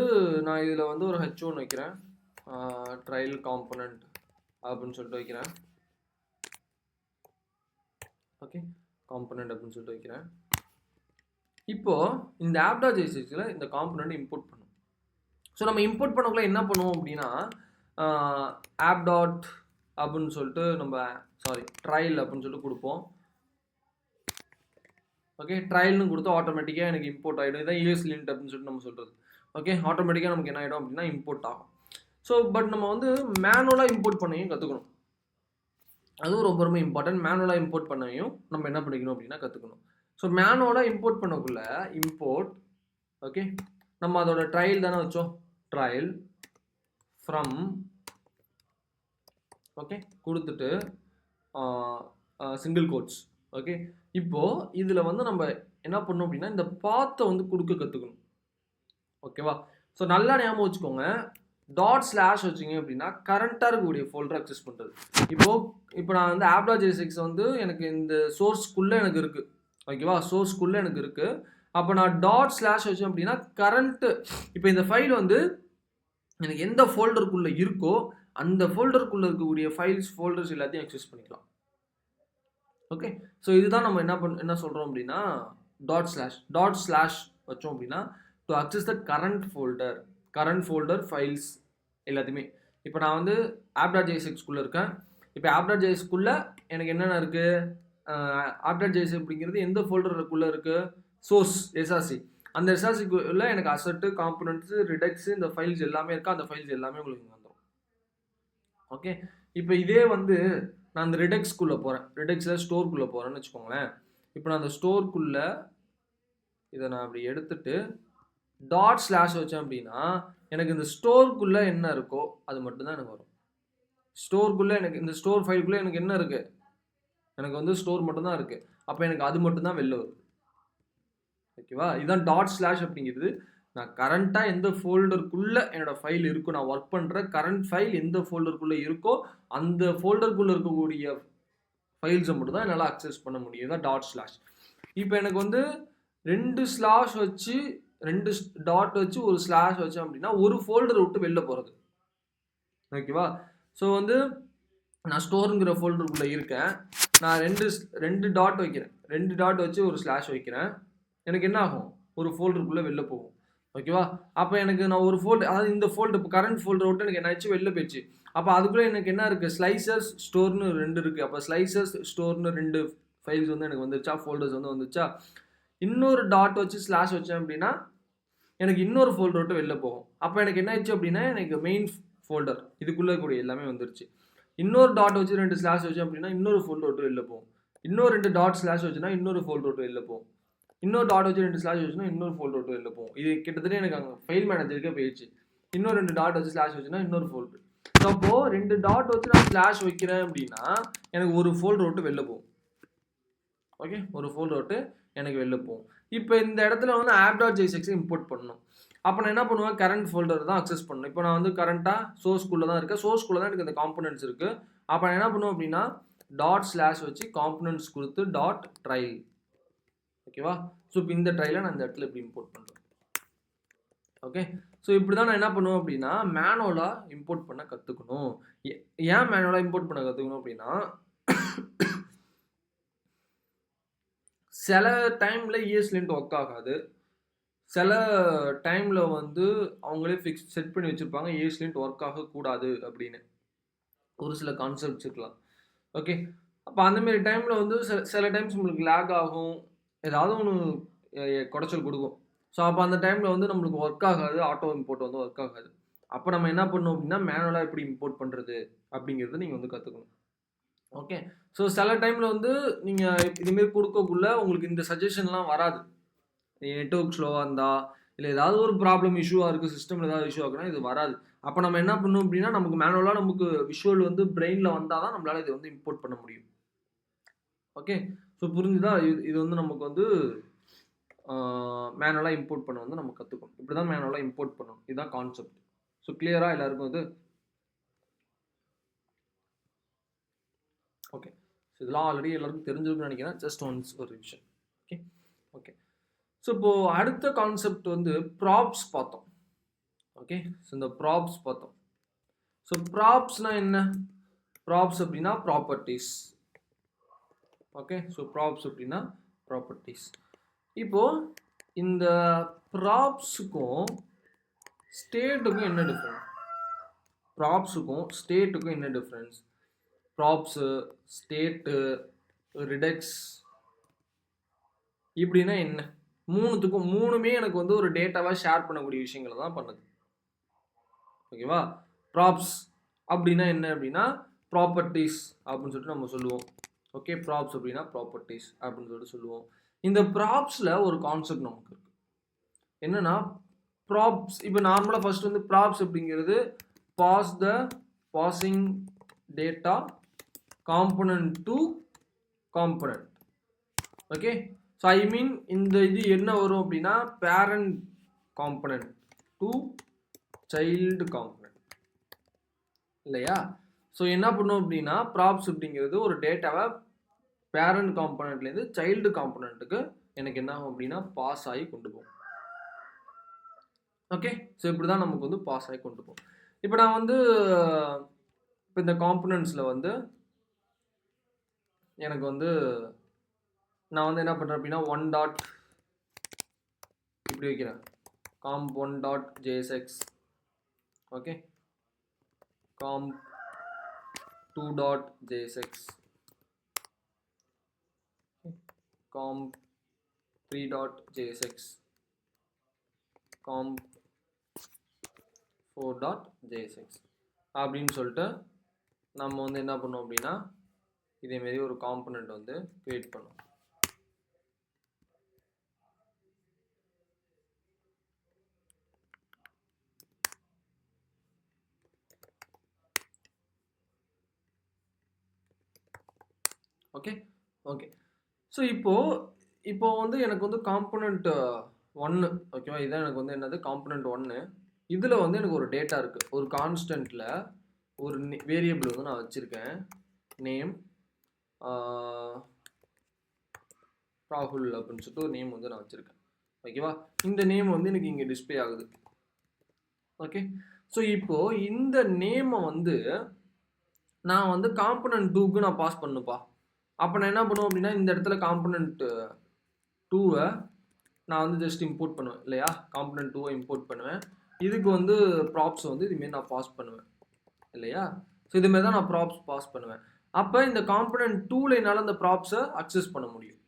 நான் இதில் வந்து ஒரு H1 வைக்கிறேன், ட்ரையல் காம்பனண்ட் அப்படின்னு சொல்லிட்டு வைக்கிறேன். ஓகே, காம்பனண்ட் அப்படின்னு சொல்லிட்டு வைக்கிறேன். இப்போது இந்த app.jsxல இந்த காம்பனண்ட் இம்போர்ட் பண்ணும். ஸோ நம்ம இம்போர்ட் பண்ணக்குள்ள என்ன பண்ணுவோம் அப்படின்னா app. அப்படின்னு சொல்லிட்டு நம்ம ட்ரையல் அப்படின்னு சொல்லிட்டு கொடுப்போம். ஓகே, ட்ரையல்னு கொடுத்தா ஆட்டோமேட்டிக்காக எனக்கு இம்போர்ட் ஆகிடும். இதான் ESLint அப்படின்னு சொல்லிட்டு நம்ம சொல்கிறது. ஓகே, ஆட்டோமேட்டிக்காக நமக்கு என்ன ஆகிடும் அப்படின்னா இம்போர்ட் ஆகும். ஸோ பட் நம்ம வந்து மேனுவலாக இம்போர்ட் பண்ணையும் கற்றுக்கணும். அதுவும் ரொம்ப ரொம்ப இம்பார்ட்டன்ட். மேனுவலாக இம்போர்ட் பண்ணையும் நம்ம என்ன பண்ணிக்கணும் அப்படின்னா கற்றுக்கணும். ஸோ மேனுவலாக இம்போர்ட் பண்ணக்குள்ள இம்போர்ட், ஓகே, நம்ம அதோட ட்ரையல் தானே வச்சோம், ட்ரையல் ஃப்ரம், ஓகே, கொடுத்துட்டு சிங்கிள் கோட்ஸ். ஓகே, இப்போது இதில் வந்து நம்ம என்ன பண்ணணும் அப்படின்னா இந்த பாத்தை வந்து கொடுக்க கற்றுக்கணும். ஓகேவா, ஸோ நல்லா ஞாபகம் வச்சுக்கோங்க, ./ வச்சிங்க அப்படின்னா கரண்ட்டாக இருக்கக்கூடிய ஃபோல்டர் அக்சஸ் பண்ணுறது. இப்போ நான் வந்து app.jsx வந்து எனக்கு இந்த சோர்ஸ்க்குள்ளே எனக்கு இருக்குது. ஓகேவா, சோர்ஸ்க்குள்ளே எனக்கு இருக்குது. அப்போ நான் ./ வச்சேன் அப்படின்னா கரண்ட்டு, இப்போ இந்த ஃபைல் வந்து எனக்கு எந்த ஃபோல்டருக்குள்ளே இருக்கோ அந்த ஃபோல்டருக்குள்ளே இருக்கக்கூடிய ஃபோல்டர்ஸ் எல்லாத்தையும் அக்சஸ் பண்ணிக்கலாம். ஓகே, ஸோ இதுதான் நம்ம என்ன சொல்கிறோம் அப்படின்னா ./ வச்சோம் அப்படின்னா to access the current folder files எல்லாத்தையுமே. இப்போ நான் வந்து app.jsxக்குள்ளே இருக்கேன். இப்போ app.jsxக்குள்ளே எனக்கு என்னென்ன இருக்குது, app.jsx அப்படிங்கிறது எந்த ஃபோல்டருக்குள்ளே இருக்குது, சோர்ஸ் SRC. அந்த SRCக்குள்ளே எனக்கு அசட்டு, காம்பனண்ட்ஸு, ரிடக்ஸு, இந்த ஃபைல்ஸ் எல்லாமே இருக்குது. அந்த ஃபைல்ஸ் எல்லாமே உங்களுக்கு வந்துடும். ஓகே, இப்போ இதே வந்து நான் அந்த ரிடக்ஸ்குள்ளே போகிறேன், ரிடக்ஸில் ஸ்டோர்க்குள்ளே போகிறேன்னு வச்சுக்கோங்களேன். இப்போ நான் அந்த ஸ்டோர்க்குள்ளே இதை நான் அப்படி எடுத்துட்டு ./ வச்சேன் அப்படின்னா எனக்கு இந்த ஸ்டோர்க்குள்ளே என்ன இருக்கோ அது மட்டும்தான் எனக்கு வரும். ஸ்டோர்க்குள்ளே எனக்கு இந்த ஸ்டோர் ஃபைலுக்குள்ளே எனக்கு என்ன இருக்குது, எனக்கு வந்து ஸ்டோர் மட்டும்தான் இருக்குது. அப்போ எனக்கு அது மட்டும்தான் வெளில வருது. ஓகேவா, இதுதான் ./ அப்படிங்கிறது. நான் கரண்ட்டாக எந்த ஃபோல்டருக்குள்ளே என்னோட ஃபைல் இருக்கும், நான் ஒர்க் பண்ணுற கரண்ட் ஃபைல் எந்த ஃபோல்டருக்குள்ளே இருக்கோ அந்த ஃபோல்டருக்குள்ளே இருக்கக்கூடிய ஃபைல்ஸை மட்டும் தான் என்னால் அக்சஸ் பண்ண முடியும். தான் ./ இப்போ எனக்கு வந்து 2 ஸ்லாஷ் வச்சு 2 டாட் வச்சு ஒரு ஸ்லாஷ் வச்சேன் அப்படின்னா ஒரு ஃபோல்டரை விட்டு வெளில போகிறது. ஓகேவா, ஸோ வந்து நான் ஸ்டோருங்கிற ஃபோல்டருக்குள்ளே இருக்கேன், நான் 2 டாட் வைக்கிறேன், 2 டாட் வச்சு ஒரு ஸ்லாஷ் வைக்கிறேன், எனக்கு என்ன ஆகும், ஒரு ஃபோல்டருக்குள்ளே வெளில போகும். ஓகேவா, அப்போ எனக்கு நான் ஒரு ஃபோல்டர், அதாவது இந்த ஃபோல்டர் இப்போ கரண்ட் ஃபோல்டரை விட்டு எனக்கு என்ன ஆச்சு, வெளில போயிடுச்சு. அப்போ அதுக்குள்ளே எனக்கு என்ன இருக்குது, ஸ்லைசர்ஸ் ஸ்டோர்னு 2 இருக்குது. அப்போ ஸ்லைசர்ஸ் ஸ்டோர்னு 2 ஃபைல்ஸ் வந்து எனக்கு வந்துருச்சா, ஃபோல்டர்ஸ் வந்து வந்துருச்சா. இன்னொரு டாட் வச்சு ஸ்லாஷ் வச்சேன் அப்படின்னா எனக்கு இன்னொரு ஃபோல்டர் விட்டு வெளில போகும். அப்போ எனக்கு என்ன ஆச்சு அப்படின்னா எனக்கு மெயின் ஃபோல்டர் இதுக்குள்ளே கூடிய எல்லாமே வந்துருச்சு. இன்னொரு டாட் வச்சு 2 ஸ்லாஷ் வச்சேன் அப்படின்னா இன்னொரு ஃபோல்டர் விட்டு வெளில போகும். இன்னொரு 2 டாட் ஸ்லாஷ் வச்சுன்னா இன்னொரு ஃபோல்டர் விட்டு வெளில போகும். இன்னொரு டாட் வச்சு 2 ஸ்லாஷ் வச்சுன்னா இன்னொரு ஃபோல்டர் விட்டு வெளில போகும். இது கிட்டத்தட்ட எனக்கு அங்கே ஃபைல் மேனேஜருக்கே போயிடுச்சு. இன்னொரு 2 டாட் வச்சு ஸ்லாஷ் வச்சுன்னா இன்னொரு ஃபோல்டர். ஸோ அப்போது 2 டாட் வச்சு நான் ஸ்லாஷ் வைக்கிறேன் அப்படின்னா எனக்கு ஒரு ஃபோல்டர் விட்டு வெளில போகும். ஓகே, ஒரு ஃபோல்டர் விட்டு எனக்கு வெளில போகும். இப்போ இந்த இடத்துல வந்து app.jsx இம்போர்ட் பண்ணணும். அப்போ நான் என்ன பண்ணுவேன், கரண்ட் ஃபோல்டர் தான் அக்சஸ் பண்ணணும். இப்போ நான் வந்து கரண்ட்டாக சோர்ஸ்குள்ளே தான் இருக்கேன். சோர்ஸ்குள்ளே தான் எனக்கு இந்த காம்பனன்ட்ஸ் இருக்குது. அப்போ நான் என்ன பண்ணுவேன் அப்படின்னா டாட் ஸ்லாஷ் வச்சு காம்பனன்ட்ஸ் கொடுத்து டாட் ட்ரைல். ஓகேவா? ஸோ இப்போ இந்த ட்ரைலை நான் இந்த இடத்துல இப்படி இம்போர்ட் பண்ணுறேன். ஓகே, ஸோ இப்படி தான் நான் என்ன பண்ணுவேன் அப்படின்னா மேனுவலாக இம்போர்ட் பண்ண கற்றுக்கணும். ஏன் மேனுவலாக இம்போர்ட் பண்ண கற்றுக்கணும் அப்படின்னா சில டைமில் ESLint ஒர்க் ஆகாது. சில டைமில் வந்து அவங்களே செட் பண்ணி வச்சுருப்பாங்க ESLint ஒர்க் ஆகக்கூடாது அப்படின்னு ஒரு சில கான்செப்ட்ஸ் இருக்கலாம். ஓகே, அப்போ அந்தமாரி டைமில் வந்து சில டைம்ஸ் உங்களுக்கு லேக் ஆகும், ஏதாவது ஒன்று குடைச்சல் கொடுக்கும். ஸோ அப்போ அந்த டைமில் வந்து நம்மளுக்கு ஒர்க் ஆகாது, ஆட்டோ இம்போர்ட் வந்து ஒர்க் ஆகாது. அப்போ நம்ம என்ன பண்ணணும் அப்படின்னா மேனுவலாக எப்படி இம்போர்ட் பண்ணுறது அப்படிங்கிறது நீங்கள் வந்து கற்றுக்கணும். ஓகே, ஸோ சில டைமில் வந்து நீங்கள் இதுமாரி கொடுக்கக்குள்ள உங்களுக்கு இந்த சஜஷன்லாம் வராது. நெட்வொர்க் ஸ்லோவாக இருந்தால் இல்லை ஏதாவது ஒரு ப்ராப்ளம் இஷ்யூவாக இருக்குது, சிஸ்டமில் ஏதாவது இஷ்யூ ஆகுனா இது வராது. அப்போ நம்ம என்ன பண்ணணும் அப்படின்னா நமக்கு மேனுவலாக நமக்கு விஷுவல் வந்து பிரெயினில் வந்தால் தான் நம்மளால் இதை வந்து இம்போர்ட் பண்ண முடியும். ஓகே, ஸோ புரிஞ்சுதா? இது வந்து நமக்கு வந்து மேனுவலாக இம்போர்ட் பண்ண வந்து நம்ம கற்றுக்கணும். இப்படி தான் மேனுவலாக இம்போர்ட் பண்ணணும். இதுதான் கான்செப்ட். ஸோ கிளியராக எல்லாருக்கும் வந்து ஓகே. ஸோ இதெல்லாம் ஆல்ரெடி எல்லாருக்கும் தெரிஞ்சிருக்குன்னு நினைக்கிறேன். ஜஸ்ட் ஒன்ஸ் ஒரு விஷயம். ஓகே ஓகே ஸோ இப்போது அடுத்த கான்செப்ட் வந்து ப்ராப்ஸ் பார்த்தோம். ஓகே, ஸோ இந்த ப்ராப்ஸ் பார்த்தோம். ஸோ ப்ராப்ஸ்னால் என்ன? ப்ராப்ஸ் அப்படின்னா ப்ராப்பர்ட்டிஸ். ஓகே, ஸோ ப்ராப்ஸ் அப்படின்னா ப்ராப்பர்ட்டிஸ். இப்போது இந்த ப்ராப்ஸுக்கும் ஸ்டேட்டுக்கும் என்ன டிஃப்ரென்ஸ்? ப்ராப்ஸுக்கும் ஸ்டேட்டுக்கும் என்ன டிஃப்ரென்ஸ்? ப்ராப்ஸு, ஸ்டேட்டு, ரிடெக்ஸ் இப்படின்னா என்ன? மூணுமே எனக்கு வந்து ஒரு டேட்டாவாக ஷேர் பண்ணக்கூடிய விஷயங்களை தான் பண்ணுது. ஓகேவா? ப்ராப்ஸ் அப்படின்னா என்ன அப்படின்னா ப்ராப்பர்ட்டிஸ் அப்படின்னு சொல்லிட்டு நம்ம சொல்லுவோம். ஓகே, ப்ராப்ஸ் அப்படின்னா ப்ராப்பர்ட்டிஸ் அப்படின்னு சொல்லிட்டு சொல்லுவோம். இந்த ப்ராப்ஸில் ஒரு கான்செப்ட் நமக்கு இருக்குது. என்னன்னா ப்ராப்ஸ் இப்போ நார்மலாக ஃபர்ஸ்ட் வந்து ப்ராப்ஸ் அப்படிங்கிறது passing data component to component. Okay, so I mean இந்த இது என்ன வரும் அப்படின்னா parent component to child component இல்லையா? ஸோ என்ன பண்ணும் அப்படின்னா ப்ராப்ஸ் அப்படிங்கிறது ஒரு டேட்டாவை பேரண்ட் காம்பனன்ட்லேருந்து சைல்டு காம்பனன்ட்டுக்கு எனக்கு என்ன ஆகும் அப்படின்னா பாஸ் ஆகி கொண்டு போகும். ஓகே, ஸோ இப்படி தான் நமக்கு வந்து பாஸ் ஆகி கொண்டு போகும். இப்போ நான் வந்து இப்போ இந்த காம்பனன்ட்ஸில் வந்து எனக்கு வந்து நான் வந்து என்ன பண்ணுறேன் அப்படின்னா ஒன் டாட் இப்படி வைக்கிறேன் காம்ப் 1.jsx. ஓகே, காம்ப் 2.jsx, காம்ப் 3.jsx, காம்ப் 4.jsx அப்படின்னு சொல்லிட்டு நம்ம வந்து என்ன பண்ணோம் அப்படின்னா இதேமாரி ஒரு காம்பனண்ட் வந்து கிரியேட் பண்ணோம். ஓகே ஓகே ஸோ இப்போ வந்து எனக்கு வந்து காம்பனண்ட் 1 ஓகேவா, இதான் எனக்கு வந்து என்னது காம்பனண்ட் 1. இதில் வந்து எனக்கு ஒரு டேட்டா இருக்குது. ஒரு கான்ஸ்டன்ட்டில் ஒரு வேரியபிள் வந்து நான் வச்சுருக்கேன், நேம் ராகுல் அப்படின்னு சொல்லிட்டு ஒரு நேம் வந்து நான் வச்சுருக்கேன். ஓகேவா, இந்த நேம் வந்து எனக்கு இங்கே டிஸ்பிளே ஆகுது. ஓகே, ஸோ இப்போது இந்த நேமை வந்து நான் வந்து காம்பனண்ட் 2க்கு நான் பாஸ் பண்ணுப்பா. அப்போ நான் என்ன பண்ணுவேன் அப்படின்னா இந்த இடத்துல காம்பனண்ட் 2வை நான் வந்து ஜஸ்ட் இம்போர்ட் பண்ணுவேன் இல்லையா? காம்பனண்ட் 2வை இம்போர்ட் பண்ணுவேன். இதுக்கு வந்து ப்ராப்ஸ் வந்து இதுமாரி நான் பாஸ் பண்ணுவேன் இல்லையா? ஸோ இதுமாரி தான் நான் ப்ராப்ஸ் பாஸ் பண்ணுவேன். அப்போ இந்த காம்பனண்ட் 2ல என்னால் அந்த ப்ராப்ஸை அக்சஸ் பண்ண முடியும்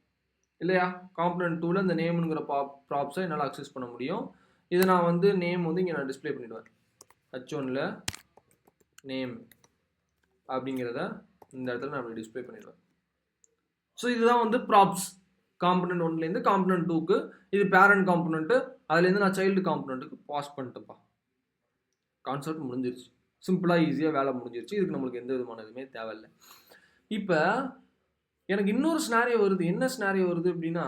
இல்லையா? காம்பனண்ட் 2ல இந்த நேம்ங்கிற ப்ராப்ஸை என்னால் அக்சஸ் பண்ண முடியும். இதை நான் வந்து நேம் வந்து இங்கே நான் டிஸ்பிளே பண்ணிவிடுவேன். H1ல நேம் அப்படிங்கிறத இந்த இடத்துல நான் அப்படி டிஸ்பிளே பண்ணிடுவேன். ஸோ இதுதான் வந்து ப்ராப்ஸ். காம்பனண்ட் 1லேருந்து காம்பனண்ட் 2க்கு இது பேரண்ட் காம்பனண்ட்டு, அதுலேருந்து நான் சைல்டு காம்பனண்ட்டுக்கு பாஸ் பண்ணிட்டேன்ப்பா. கான்செப்ட் முடிஞ்சிருச்சு. சிம்பிளாக ஈஸியாக வேலை முடிஞ்சிருச்சு. இதுக்கு நம்மளுக்கு எந்த விதமான இதுவுமே தேவையில்லை. இப்போ எனக்கு இன்னொரு ஸ்னாரியோ வருது. என்ன ஸ்னாரியோ வருது அப்படின்னா,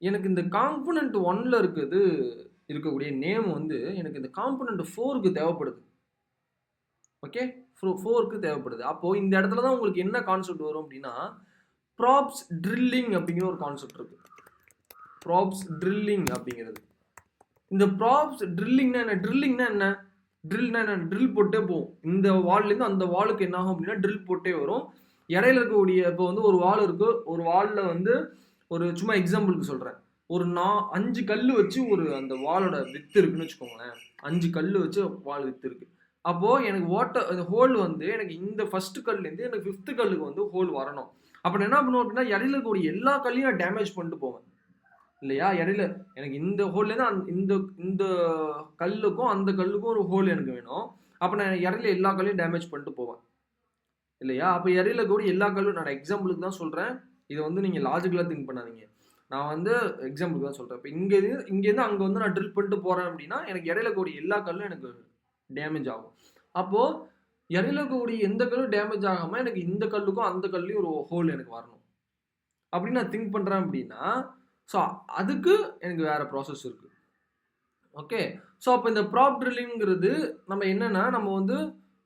எனக்கு இந்த காம்பனண்ட் 1ல இருக்கக்கூடிய நேம் வந்து எனக்கு இந்த காம்பனண்ட் 4க்கு தேவைப்படுது. ஓகே, 4க்கு தேவைப்படுது. அப்போது இந்த இடத்துல தான் உங்களுக்கு என்ன கான்செப்ட் வரும் அப்படின்னா, ப்ராப்ஸ் ட்ரில்லிங் அப்படிங்கிற ஒரு கான்செப்ட் இருக்குது. ப்ராப்ஸ் ட்ரில்லிங் அப்படிங்கிறது, இந்த ப்ராப்ஸ் ட்ரில்லிங்னா என்ன? ட்ரில்லிங்னா என்ன? ட்ரில்னா என்ன? ட்ரில் போட்டே போகும். இந்த வால்லேருந்து அந்த வாலுக்கு என்ன ஆகும் அப்படின்னா ட்ரில் போட்டே வரும். இடையில இருக்கக்கூடிய இப்போ வந்து ஒரு வால் இருக்குது. ஒரு வாலில் வந்து ஒரு சும்மா எக்ஸாம்பிளுக்கு சொல்கிறேன், ஒரு 5 கல் வச்சு ஒரு அந்த வாலோட வித்து இருக்குன்னு வச்சுக்கோங்களேன். 5 கல் வச்சு வால் வித்து இருக்கு. அப்போது எனக்கு அந்த ஹோல் வந்து எனக்கு இந்த ஃபர்ஸ்ட் கல்லேருந்து எனக்கு 5th கல்லுக்கு வந்து ஹோல் வரணும். அப்போ நான் என்ன பண்ணுவேன் அப்படின்னா இடையில இருக்கக்கூடிய எல்லா கல்லையும் நான் டேமேஜ் பண்ணிட்டு போவேன் இல்லையா? இடையில எனக்கு இந்த ஹோல்லேருந்து இந்த இந்த கல்லுக்கும் அந்த கல்லுக்கும் ஒரு ஹோல் எனக்கு வேணும். அப்போ நான் இடையில எல்லா கல்லையும் டேமேஜ் பண்ணிட்டு போவேன் இல்லையா? அப்போ இடையில கூட எல்லா கல்லும், நான் எக்ஸாம்பிளுக்கு தான் சொல்கிறேன், இதை வந்து நீங்கள் லாஜிக்கலாக திங்க் பண்ணாதீங்க. நான் வந்து எக்ஸாம்பிளுக்கு தான் சொல்கிறேன். இப்போ இங்கேருந்து அங்கே வந்து நான் ட்ரில் பண்ணிட்டு போகிறேன் அப்படின்னா எனக்கு இடையில கூடிய எல்லா கல்லும் எனக்கு டேமேஜ் ஆகும். அப்போது இடையில கூடிய எந்த கல்லும் டேமேஜ் ஆகாமல் எனக்கு இந்த கல்லுக்கும் அந்த கல்லையும் ஒரு ஹோல் எனக்கு வரணும் அப்படின்னு நான் திங்க் பண்ணுறேன் அப்படின்னா, ஸோ அதுக்கு எனக்கு வேறு ப்ராசஸ் இருக்குது. ஓகே, ஸோ அப்போ இந்த ப்ராப் ட்ரில்லிங்கிறது நம்ம என்னென்னா, நம்ம வந்து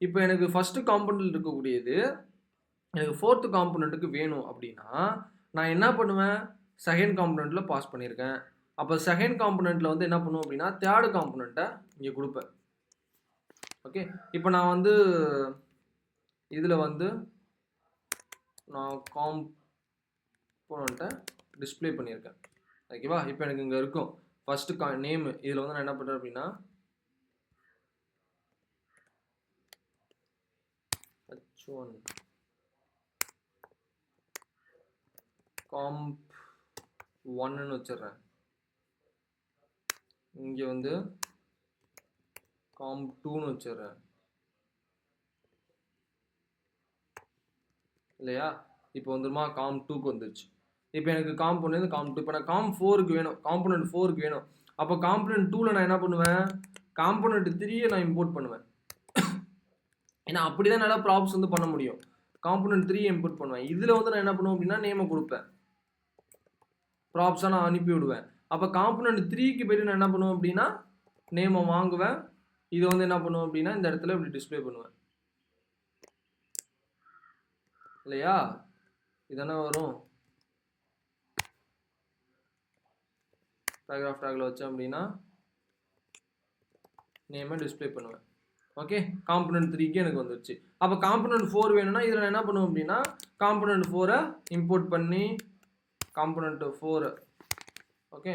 இப்போ எனக்கு ஃபஸ்ட்டு காம்பனண்ட் இருக்கக்கூடியது எனக்கு 4th காம்பனண்ட்டுக்கு வேணும் அப்படின்னா நான் என்ன பண்ணுவேன்? செகண்ட் காம்பனண்ட்டில் பாஸ் பண்ணியிருக்கேன். அப்போ செகண்ட் காம்பனண்ட்டில் வந்து என்ன பண்ணுவோம் அப்படின்னா 3rd காம்பனண்ட்டை இங்கே கொடுப்பேன். ஓகே, இப்போ நான் வந்து இதில் வந்து நான் காம்பனண்ட்டை டிஸ்பிளே பண்ணியிருக்கேன். ஓகேவா? இப்போ எனக்கு இங்கே இருக்கும் ஃபஸ்ட்டு நேமு. இதில் வந்து நான் என்ன பண்ணுறேன் அப்படின்னா h1 comp 1ன்னு வச்சிடுறேன். இங்கே வந்து comp 2ன்னு வச்சிடுறேன் இல்லையா? இப்போ வந்துருமா comp 2க்கு வந்துருச்சு. இப்போ எனக்கு comp 1லேருந்து comp 2. இப்போ நான் comp 4க்கு வேணும், காம்பனண்ட் 4க்கு வேணும். அப்போ காம்பனண்ட் 2ல் நான் என்ன பண்ணுவேன்? காம்பனண்ட் 3யை நான் இம்போர்ட் பண்ணுவேன். ஏன்னா அப்படி தான் நல்லா ப்ராப்ஸ் வந்து பண்ண முடியும். காம்பனண்ட் 3 இம்போர்ட் பண்ணுவேன். இதில் வந்து நான் என்ன பண்ணுவேன் அப்படின்னா நேமை கொடுப்பேன், ப்ராப்ஸாக நான் அனுப்பி விடுவேன். அப்போ காம்பனண்ட் 3க்கு போய்ட்டு நான் என்ன பண்ணுவேன் அப்படின்னா நேமை வாங்குவேன். இதை வந்து என்ன பண்ணுவேன் அப்படின்னா இந்த இடத்துல இப்படி டிஸ்பிளே பண்ணுவேன் இல்லையா? இதானே வரும். பேராகிராஃப் டேக்ல வச்சேன் அப்படின்னா நேமை டிஸ்பிளே பண்ணுவேன். ஓகே, காம்பனண்ட் 3க்கு எனக்கு வந்துருச்சு. அப்போ காம்பனண்ட் 4 வேணும்னா இதில் நான் என்ன பண்ணுவேன் அப்படின்னா காம்பனண்ட் 4 இம்போர்ட் பண்ணி காம்பனண்ட் 4 ஓகே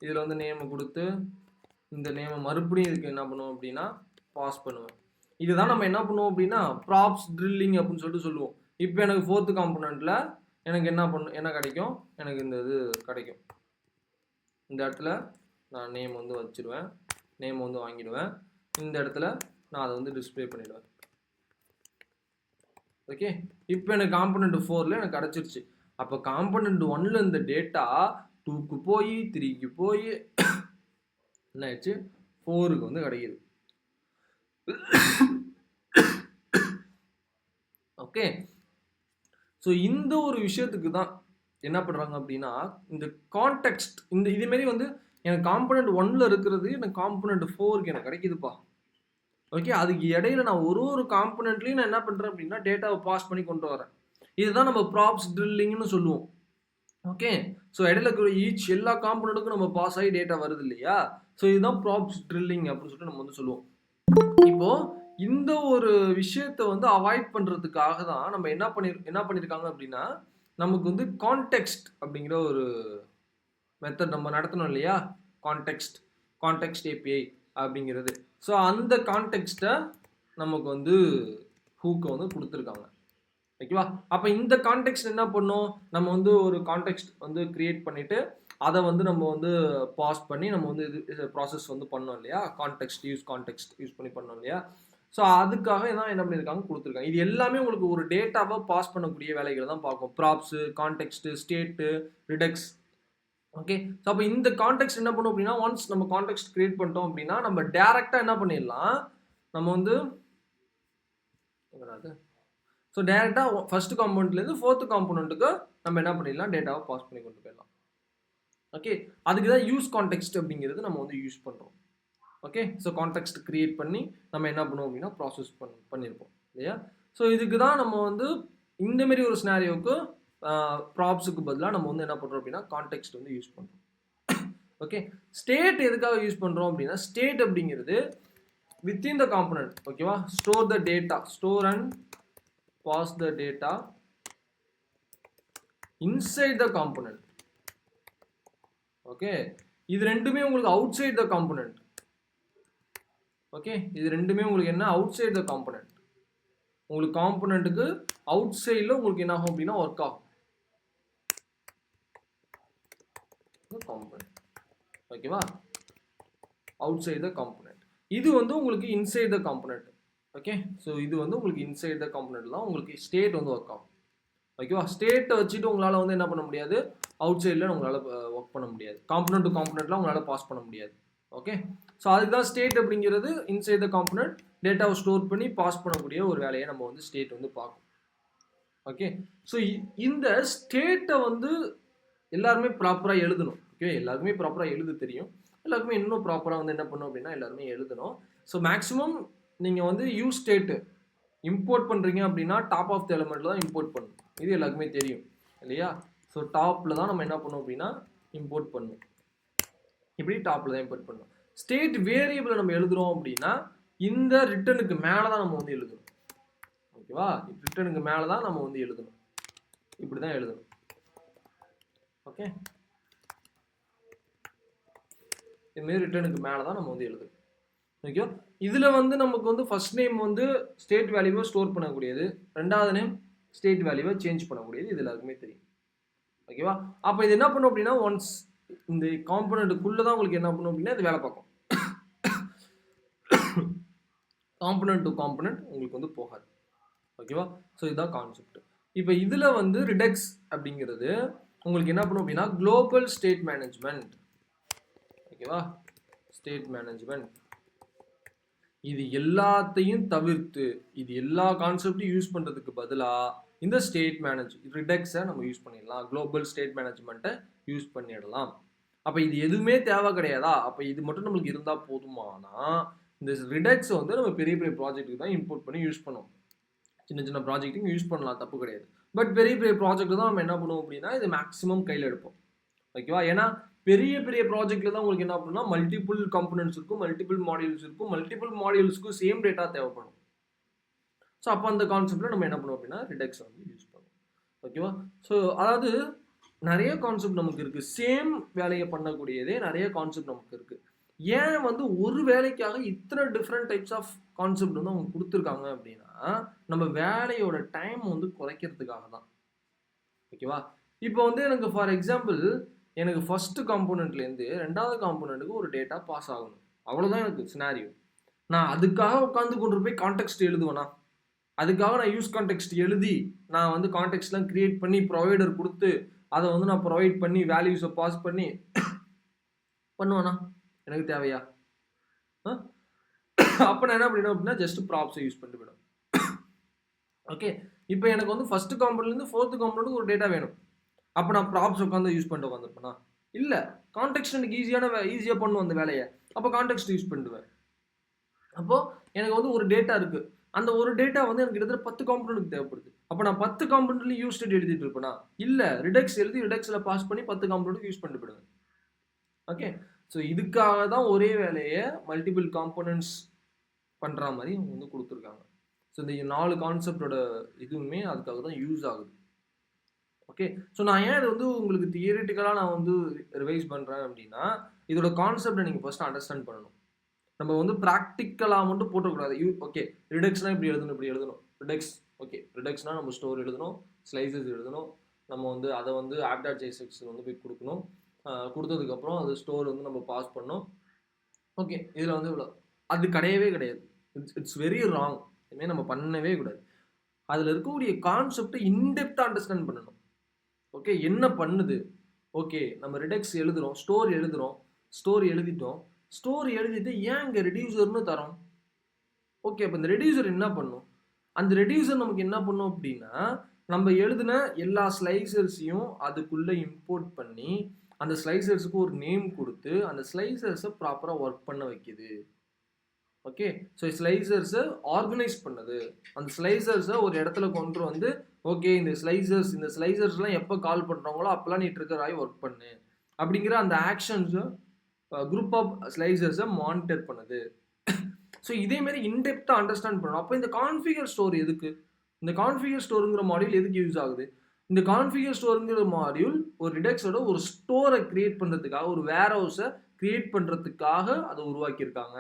இதில் வந்து நேமை கொடுத்து இந்த நேமை மறுபடியும் இதுக்கு என்ன பண்ணுவோம் அப்படின்னா பாஸ் பண்ணுவேன். இதுதான் நம்ம என்ன பண்ணுவோம் அப்படின்னா ப்ராப்ஸ் ட்ரில்லிங் அப்படின்னு சொல்லிட்டு சொல்லுவோம். இப்போ எனக்கு 4th காம்பனண்ட்டில் எனக்கு என்ன கிடைக்கும்? எனக்கு இந்த இது கிடைக்கும். இந்த இடத்துல நான் நேம் வந்து வச்சுருவேன், நேம் வந்து வாங்கிடுவேன். இந்த இடத்துல நான் அதை வந்து டிஸ்பிளே பண்ணிடுவேன். ஓகே, இப்போ எனக்கு காம்பனண்ட் 4ல் எனக்கு கிடச்சிருச்சு. அப்போ காம்பனண்ட் 1ல் இந்த டேட்டா 2க்கு போய் 3க்கு போய் என்ன ஆயிடுச்சு? 4க்கு வந்து கிடைக்குது. ஓகே, ஸோ இந்த ஒரு விஷயத்துக்கு தான் என்ன பண்ணுறாங்க அப்படின்னா இந்த கான்டெக்ஸ்ட் இதேமாரி வந்து எனக்கு காம்பனண்ட் 1ல் இருக்கிறது எனக்கு காம்பனண்ட் 4க்கு எனக்கு கிடைக்குதுப்பா. ஓகே, அதுக்கு இடையில நான் ஒரு காம்பனண்ட்லையும் நான் என்ன பண்ணுறேன் அப்படின்னா டேட்டாவை பாஸ் பண்ணி கொண்டு வரேன். இதுதான் நம்ம ப்ராப்ஸ் ட்ரில்லிங்னு சொல்லுவோம். ஓகே, ஸோ இடையில இருக்கிற எல்லா காம்பனண்ட்டுக்கும் நம்ம பாஸ் ஆகி டேட்டா வருது இல்லையா? ஸோ இதுதான் ப்ராப்ஸ் ட்ரில்லிங் அப்படின்னு சொல்லிட்டு நம்ம வந்து சொல்லுவோம். இப்போது இந்த ஒரு விஷயத்தை வந்து அவாய்ட் பண்ணுறதுக்காக தான் நம்ம என்ன பண்ணியிருக்காங்க அப்படின்னா நமக்கு வந்து கான்டெக்ஸ்ட் அப்படிங்கிற ஒரு மெத்தட் நம்ம நடத்தணும் இல்லையா? கான்டெக்ஸ்ட் API அப்படிங்கிறது. ஸோ அந்த கான்டெக்ஸ்ட்டை நமக்கு வந்து ஹூக்கை வந்து கொடுத்துருக்காங்க. ஓகேவா? அப்போ இந்த கான்டெக்ஸ்ட் என்ன பண்ணோம்? நம்ம வந்து ஒரு கான்டெக்ஸ்ட் வந்து கிரியேட் பண்ணிவிட்டு அதை வந்து நம்ம வந்து பாஸ் பண்ணி நம்ம வந்து இது ப்ராசஸ் வந்து பண்ணோம் இல்லையா? கான்டெக்ஸ்ட் யூஸ் பண்ணி பண்ணோம் இல்லையா? ஸோ அதுக்காக தான் என்ன பண்ணியிருக்காங்க கொடுத்துருக்காங்க. இது எல்லாமே உங்களுக்கு ஒரு டேட்டாவை பாஸ் பண்ணக்கூடிய வேலைகளை தான் பார்க்கும். Props, context, state, Redux. Okay, so அப்போ இந்த கான்டெக்ஸ்ட் என்ன பண்ணும் அப்படின்னா ஒன்ஸ் நம்ம கான்டெக்ஸ்ட் கிரியேட் பண்ணிட்டோம் அப்படின்னா நம்ம டேரெக்டாக என்ன பண்ணிடலாம் நம்ம வந்து ஸோ டேரெக்டாக ஃபர்ஸ்ட் காம்பனண்ட்லேருந்து ஃபோர்த்து காம்பனண்ட்டுக்கு நம்ம என்ன பண்ணிடலாம், டேட்டாவை பாஸ் பண்ணி கொண்டு போயிடலாம். ஓகே, அதுக்கு தான் யூஸ் கான்டெக்ஸ்ட் அப்படிங்கிறது நம்ம வந்து யூஸ் பண்ணுறோம். ஓகே, ஸோ கான்டெக்ஸ்ட் கிரியேட் பண்ணி நம்ம என்ன பண்ணுவோம் அப்படின்னா ப்ராசஸ் பண்ணியிருப்போம் இல்லையா. ஸோ இதுக்கு தான் நம்ம வந்து இந்தமாரி ஒரு ஸ்னாரியோவுக்கு ப்ராப்ஸுக்கு பதிலாக நம்ம வந்து என்ன பண்ணுறோம் அப்படின்னா கான்டெக்ஸ்ட் வந்து யூஸ் பண்ணுறோம். ஓகே, ஸ்டேட் எதுக்காக யூஸ் பண்ணுறோம் அப்படின்னா, ஸ்டேட் அப்படிங்கிறது within the component, ஓகேவா, store the data, store and pass the data inside the component. Okay, இது ரெண்டுமே உங்களுக்கு outside the component. Okay, இது ரெண்டுமே உங்களுக்கு என்ன, அவுட் சைட் த காம்பனண்ட். உங்களுக்கு காம்பனண்ட்டுக்கு அவுட் சைடில் உங்களுக்கு என்ன ஆகும் அப்படின்னா ஒர்க் ஆகும் காம்பனண்ட். ஓகேவா, அவுட் சைட் த காம்பனண்ட். இது வந்து உங்களுக்கு inside the component. Okay, so இது வந்து உங்களுக்கு இன்சைட் த காம்பனண்ட் தான் உங்களுக்கு ஸ்டேட் வந்து ஒர்க் ஆகும். ஓகேவா, ஸ்டேட்டை வச்சுட்டு உங்களால் வந்து என்ன பண்ண முடியாது, அவுட் சைடில் உங்களால் ஒர்க் பண்ண முடியாது, காம்பனண்ட் டு காம்பனண்ட்லாம் உங்களால் பாஸ் பண்ண முடியாது. ஓகே, ஸோ அதுக்கு தான் ஸ்டேட் அப்படிங்கிறது இன்சைட் த காம்பனண்ட் டேட்டாவை ஸ்டோர் பண்ணி பாஸ் பண்ணக்கூடிய ஒரு வேலையை நம்ம வந்து ஸ்டேட் வந்து பார்க்கும். ஓகே, ஸோ இந்த ஸ்டேட்டை வந்து எல்லாருமே ப்ராப்பராக எழுதணும். ஓகே, எல்லாருக்குமே ப்ராப்பராக எழுத தெரியும், எல்லாருக்குமே இன்னும் ப்ராப்பராக வந்து என்ன பண்ணணும் அப்படின்னா எல்லாருமே எழுதணும். ஸோ மேக்ஸிமம் நீங்கள் வந்து யூஸ் ஸ்டேட்டு இம்போர்ட் பண்ணுறீங்க அப்படின்னா டாப் ஆஃப் த எலிமெண்ட்டில் தான் இம்போர்ட் பண்ணணும். இது எல்லாருக்குமே தெரியும் இல்லையா. ஸோ டாப்பில் தான் நம்ம என்ன பண்ணோம் அப்படின்னா இம்போர்ட் பண்ணணும். இப்படி டாப்பில் தான் இம்போர்ட் பண்ணணும். ஸ்டேட் வேரியபிளை நம்ம எழுதுகிறோம் அப்படின்னா இந்த ரிட்டனுக்கு மேலே தான் நம்ம வந்து எழுதணும். ஓகேவா, ரிட்டனுக்கு மேலே தான் நம்ம வந்து எழுதணும், இப்படி தான் எழுதணும். ஓகே, இதுமாரி ரிட்டனுக்கு மேலே தான் நம்ம வந்து எழுதணும். ஓகே, இதில் வந்து நமக்கு வந்து ஃபர்ஸ்ட் நேம் வந்து ஸ்டேட் வேல்யூவை ஸ்டோர் பண்ணக்கூடியது, ரெண்டாவது நேம் ஸ்டேட் வேல்யூவை சேஞ்ச் பண்ணக்கூடியது, இது எல்லாருக்குமே தெரியும். ஓகேவா, அப்போ இது என்ன பண்ணும் அப்படின்னா ஒன்ஸ் இந்த காம்பனண்ட்டுக்குள்ளே தான் உங்களுக்கு என்ன பண்ணும் அப்படின்னா இது வேலை பார்க்கும். காம்பனண்ட் டு காம்பனண்ட் உங்களுக்கு வந்து போகாது. ஓகேவா, ஸோ இதுதான் கான்செப்ட். இப்போ இதில் வந்து ரிடெக்ஸ் அப்படிங்கிறது உங்களுக்கு என்ன பண்ணும் அப்படின்னா குளோபல் ஸ்டேட் மேனேஜ்மெண்ட். ஓகேவா, ஸ்டேட் மேனேஜ்மெண்ட் இது எல்லாத்தையும் தவிர்த்து இது எல்லா கான்செப்டையும் யூஸ் பண்ணுறதுக்கு பதிலாக இந்த ஸ்டேட் ரிடெக்ஸை நம்ம யூஸ் பண்ணிடலாம், குளோபல் ஸ்டேட் மேனேஜ்மெண்ட்டை யூஸ் பண்ணிடலாம். அப்போ இது எதுவுமே தேவை கிடையாதா, அப்போ இது மட்டும் நம்மளுக்கு இருந்தால் போதுமானா இந்த ரிடெக்ஸை வந்து நம்ம பெரிய பெரிய ப்ராஜெக்ட்டுக்கு தான் இம்போர்ட் பண்ணி யூஸ் பண்ணுவோம். சின்ன சின்ன ப்ராஜெக்ட்டுக்கு யூஸ் பண்ணலாம், தப்பு கிடையாது. பட் பெரிய பெரிய ப்ராஜெக்ட் தான் நம்ம என்ன பண்ணுவோம் அப்படின்னா இது மேக்ஸிமம் கையில் எடுப்போம். ஓகேவா, ஏன்னா பெரிய பெரிய ப்ராஜெக்ட்ல தான் உங்களுக்கு என்ன அப்படின்னா மல்டிபிள் காம்பனன்ட்ஸ் இருக்கும், மல்டிபிள் மாடியூல்ஸ் இருக்கும், மல்டிபிள் மாடியூல்ஸ்க்கு சேம் டேட்டா தேவைப்படும். ஸோ அப்போ அந்த கான்செப்டில் நம்ம என்ன பண்ணுவோம் அப்படின்னா ரிடெக்ஸ் வந்து யூஸ் பண்ணுவோம். ஓகேவா, ஸோ அதாவது நிறைய கான்செப்ட் நமக்கு இருக்குது, சேம் வேலையை பண்ணக்கூடியதே நிறைய கான்செப்ட் நமக்கு இருக்குது. ஏன் வந்து ஒரு வேலைக்காக இத்தனை டிஃப்ரெண்ட் டைப்ஸ் ஆஃப் கான்செப்ட் வந்து அவங்க கொடுத்துருக்காங்க அப்படின்னா நம்ம வேலையோட டைம் வந்து குறைக்கிறதுக்காக தான். ஓகேவா, இப்போ வந்து எனக்கு ஃபார் எக்ஸாம்பிள் எனக்கு ஃபர்ஸ்ட் காம்போனண்ட்லேருந்து ரெண்டாவது காம்போனண்ட்டுக்கு ஒரு டேட்டா பாஸ் ஆகணும், அவ்வளோதான் எனக்கு சினாரியோ. நான் அதுக்காக உட்காந்து கொண்டு போய் கான்டெக்ஸ்ட் எழுதுவேனா, அதுக்காக நான் யூஸ் கான்டெக்ஸ்ட் எழுதி நான் வந்து கான்டெக்ஸ்ட்லாம் கிரியேட் பண்ணி ப்ரொவைடர் கொடுத்து அதை வந்து நான் ப்ரொவைட் பண்ணி வேல்யூஸை பாஸ் பண்ணி பண்ணுவேனா, எனக்கு தேவையா? அப்போ நான் என்ன பண்ணிடும் அப்படின்னா ஜஸ்ட் ப்ராப்ஸை யூஸ் பண்ணிட்டு போயிடும். ஓகே, இப்போ எனக்கு வந்து ஃபர்ஸ்ட் காம்போனண்ட்லேருந்து ஃபோர்த்து காம்போனண்ட்டுக்கு ஒரு டேட்டா வேணும், அப்போ நான் ப்ராப்ஸ் உட்காந்து யூஸ் பண்ணிட்டு உட்காந்துருப்பேனா? இல்லை, கான்டெக்ஸ்ட் எனக்கு ஈஸியாக பண்ணுவேன் அந்த வேலையை, அப்போ கான்டெக்ஸ்ட் யூஸ் பண்ணிடுவேன். அப்போது எனக்கு வந்து ஒரு டேட்டா இருக்குது, அந்த ஒரு டேட்டா வந்து எனக்கு கிட்டத்தட்ட 10 காம்பனண்ட்டுக்கு தேவைப்படுது, அப்போ நான் 10 காம்பனண்ட்லையும் யூஸ் ஸ்டேட் எழுதிட்டு இருப்பேனா? இல்லை, ரிடெக்ஸ் எழுதி ரிடெக்ஸில் பாஸ் பண்ணி 10 காம்பனண்ட்டுக்கு யூஸ் பண்ணிட்டு போயிடுவேன். ஓகே, ஸோ இதுக்காக தான் ஒரே வேலையை மல்டிபிள் காம்பனண்ட்ஸ் பண்ணுற மாதிரி அவங்க வந்து கொடுத்துருக்காங்க. ஸோ இந்த 4 கான்செப்டோட இதுவுமே அதுக்காக தான் யூஸ் ஆகுது. ஓகே, ஸோ நான் ஏன் இது வந்து உங்களுக்கு தியரிட்டிக்கலாக நான் வந்து ரிவைஸ் பண்ணுறேன் அப்படின்னா இதோட கான்செப்டை நீங்கள் ஃபர்ஸ்ட் அண்டர்ஸ்டாண்ட் பண்ணணும். நம்ம வந்து ப்ராக்டிக்கலாக மட்டும் போட்டக்கூடாது. ஓகே, ரிடெக்ஸ்னால் இப்படி எழுதணும், ரிடெக்ஸ். ஓகே, ரிடெக்ஸ்னால் நம்ம ஸ்டோர் எழுதணும், ஸ்லைசஸ் எழுதணும், நம்ம வந்து அதை வந்து app.jsx வந்து போய் கொடுக்கணும், கொடுத்ததுக்கப்புறம் அது ஸ்டோர் வந்து நம்ம பாஸ் பண்ணணும். ஓகே, இதில் வந்து இவ்வளோ, அது கிடையவே கிடையாது. It's very wrong. இதுமாரி நம்ம பண்ணவே கூடாது. அதில் இருக்கக்கூடிய கான்செப்டை இன்டெப்த்தாக அண்டர்ஸ்டாண்ட் பண்ணணும். ஓகே, என்ன பண்ணுது? ஓகே, நம்ம ரிடெக்ஸ் எழுதுகிறோம், ஸ்டோர் எழுதிட்டோம், ஸ்டோர் எழுதிட்டு ஏன் இங்கே ரெடியூசர்னு தரோம்? ஓகே, அப்போ இந்த ரெடியூசர் என்ன பண்ணும்? அந்த ரெடியூசர் நமக்கு என்ன பண்ணும் அப்படின்னா, நம்ம எழுதின எல்லா ஸ்லைசர்ஸையும் அதுக்குள்ளே இம்போர்ட் பண்ணி அந்த ஸ்லைசர்ஸுக்கு ஒரு நேம் கொடுத்து அந்த ஸ்லைசர்ஸை ப்ராப்பராக ஒர்க் பண்ண வைக்குது. ஓகே, ஸோ ஸ்லைசர்ஸை ஆர்கனைஸ் பண்ணுது. அந்த ஸ்லைசர்ஸை ஒரு இடத்துல கொண்டு வந்து ஓகே இந்த ஸ்லைசர்ஸ்லாம் எப்போ கால் பண்ணுறாங்களோ அப்போல்லாம் நீ ட்ரிகர் ஆகி ஒர்க் பண்ணு அப்படிங்கிற அந்த ஆக்ஷன்ஸை குரூப் ஆஃப் ஸ்லைசர்ஸை மானிட்டர் பண்ணுது. ஸோ இதேமாரி இன்டெப்த்தாக அண்டர்ஸ்டாண்ட் பண்ணணும். அப்போ இந்த கான்ஃபிகர் ஸ்டோர் எதுக்கு? இந்த கான்ஃபிகர் ஸ்டோருங்கிற மாடியூல் எதுக்கு யூஸ் ஆகுது? இந்த கான்ஃபிகர் ஸ்டோருங்கிற மாடியூல் ஒரு ரிடக்ஸோட ஒரு ஸ்டோரை கிரியேட் பண்ணுறதுக்காக, ஒரு வேர் ஹவுஸை கிரியேட் பண்ணுறதுக்காக அதை உருவாக்கியிருக்காங்க.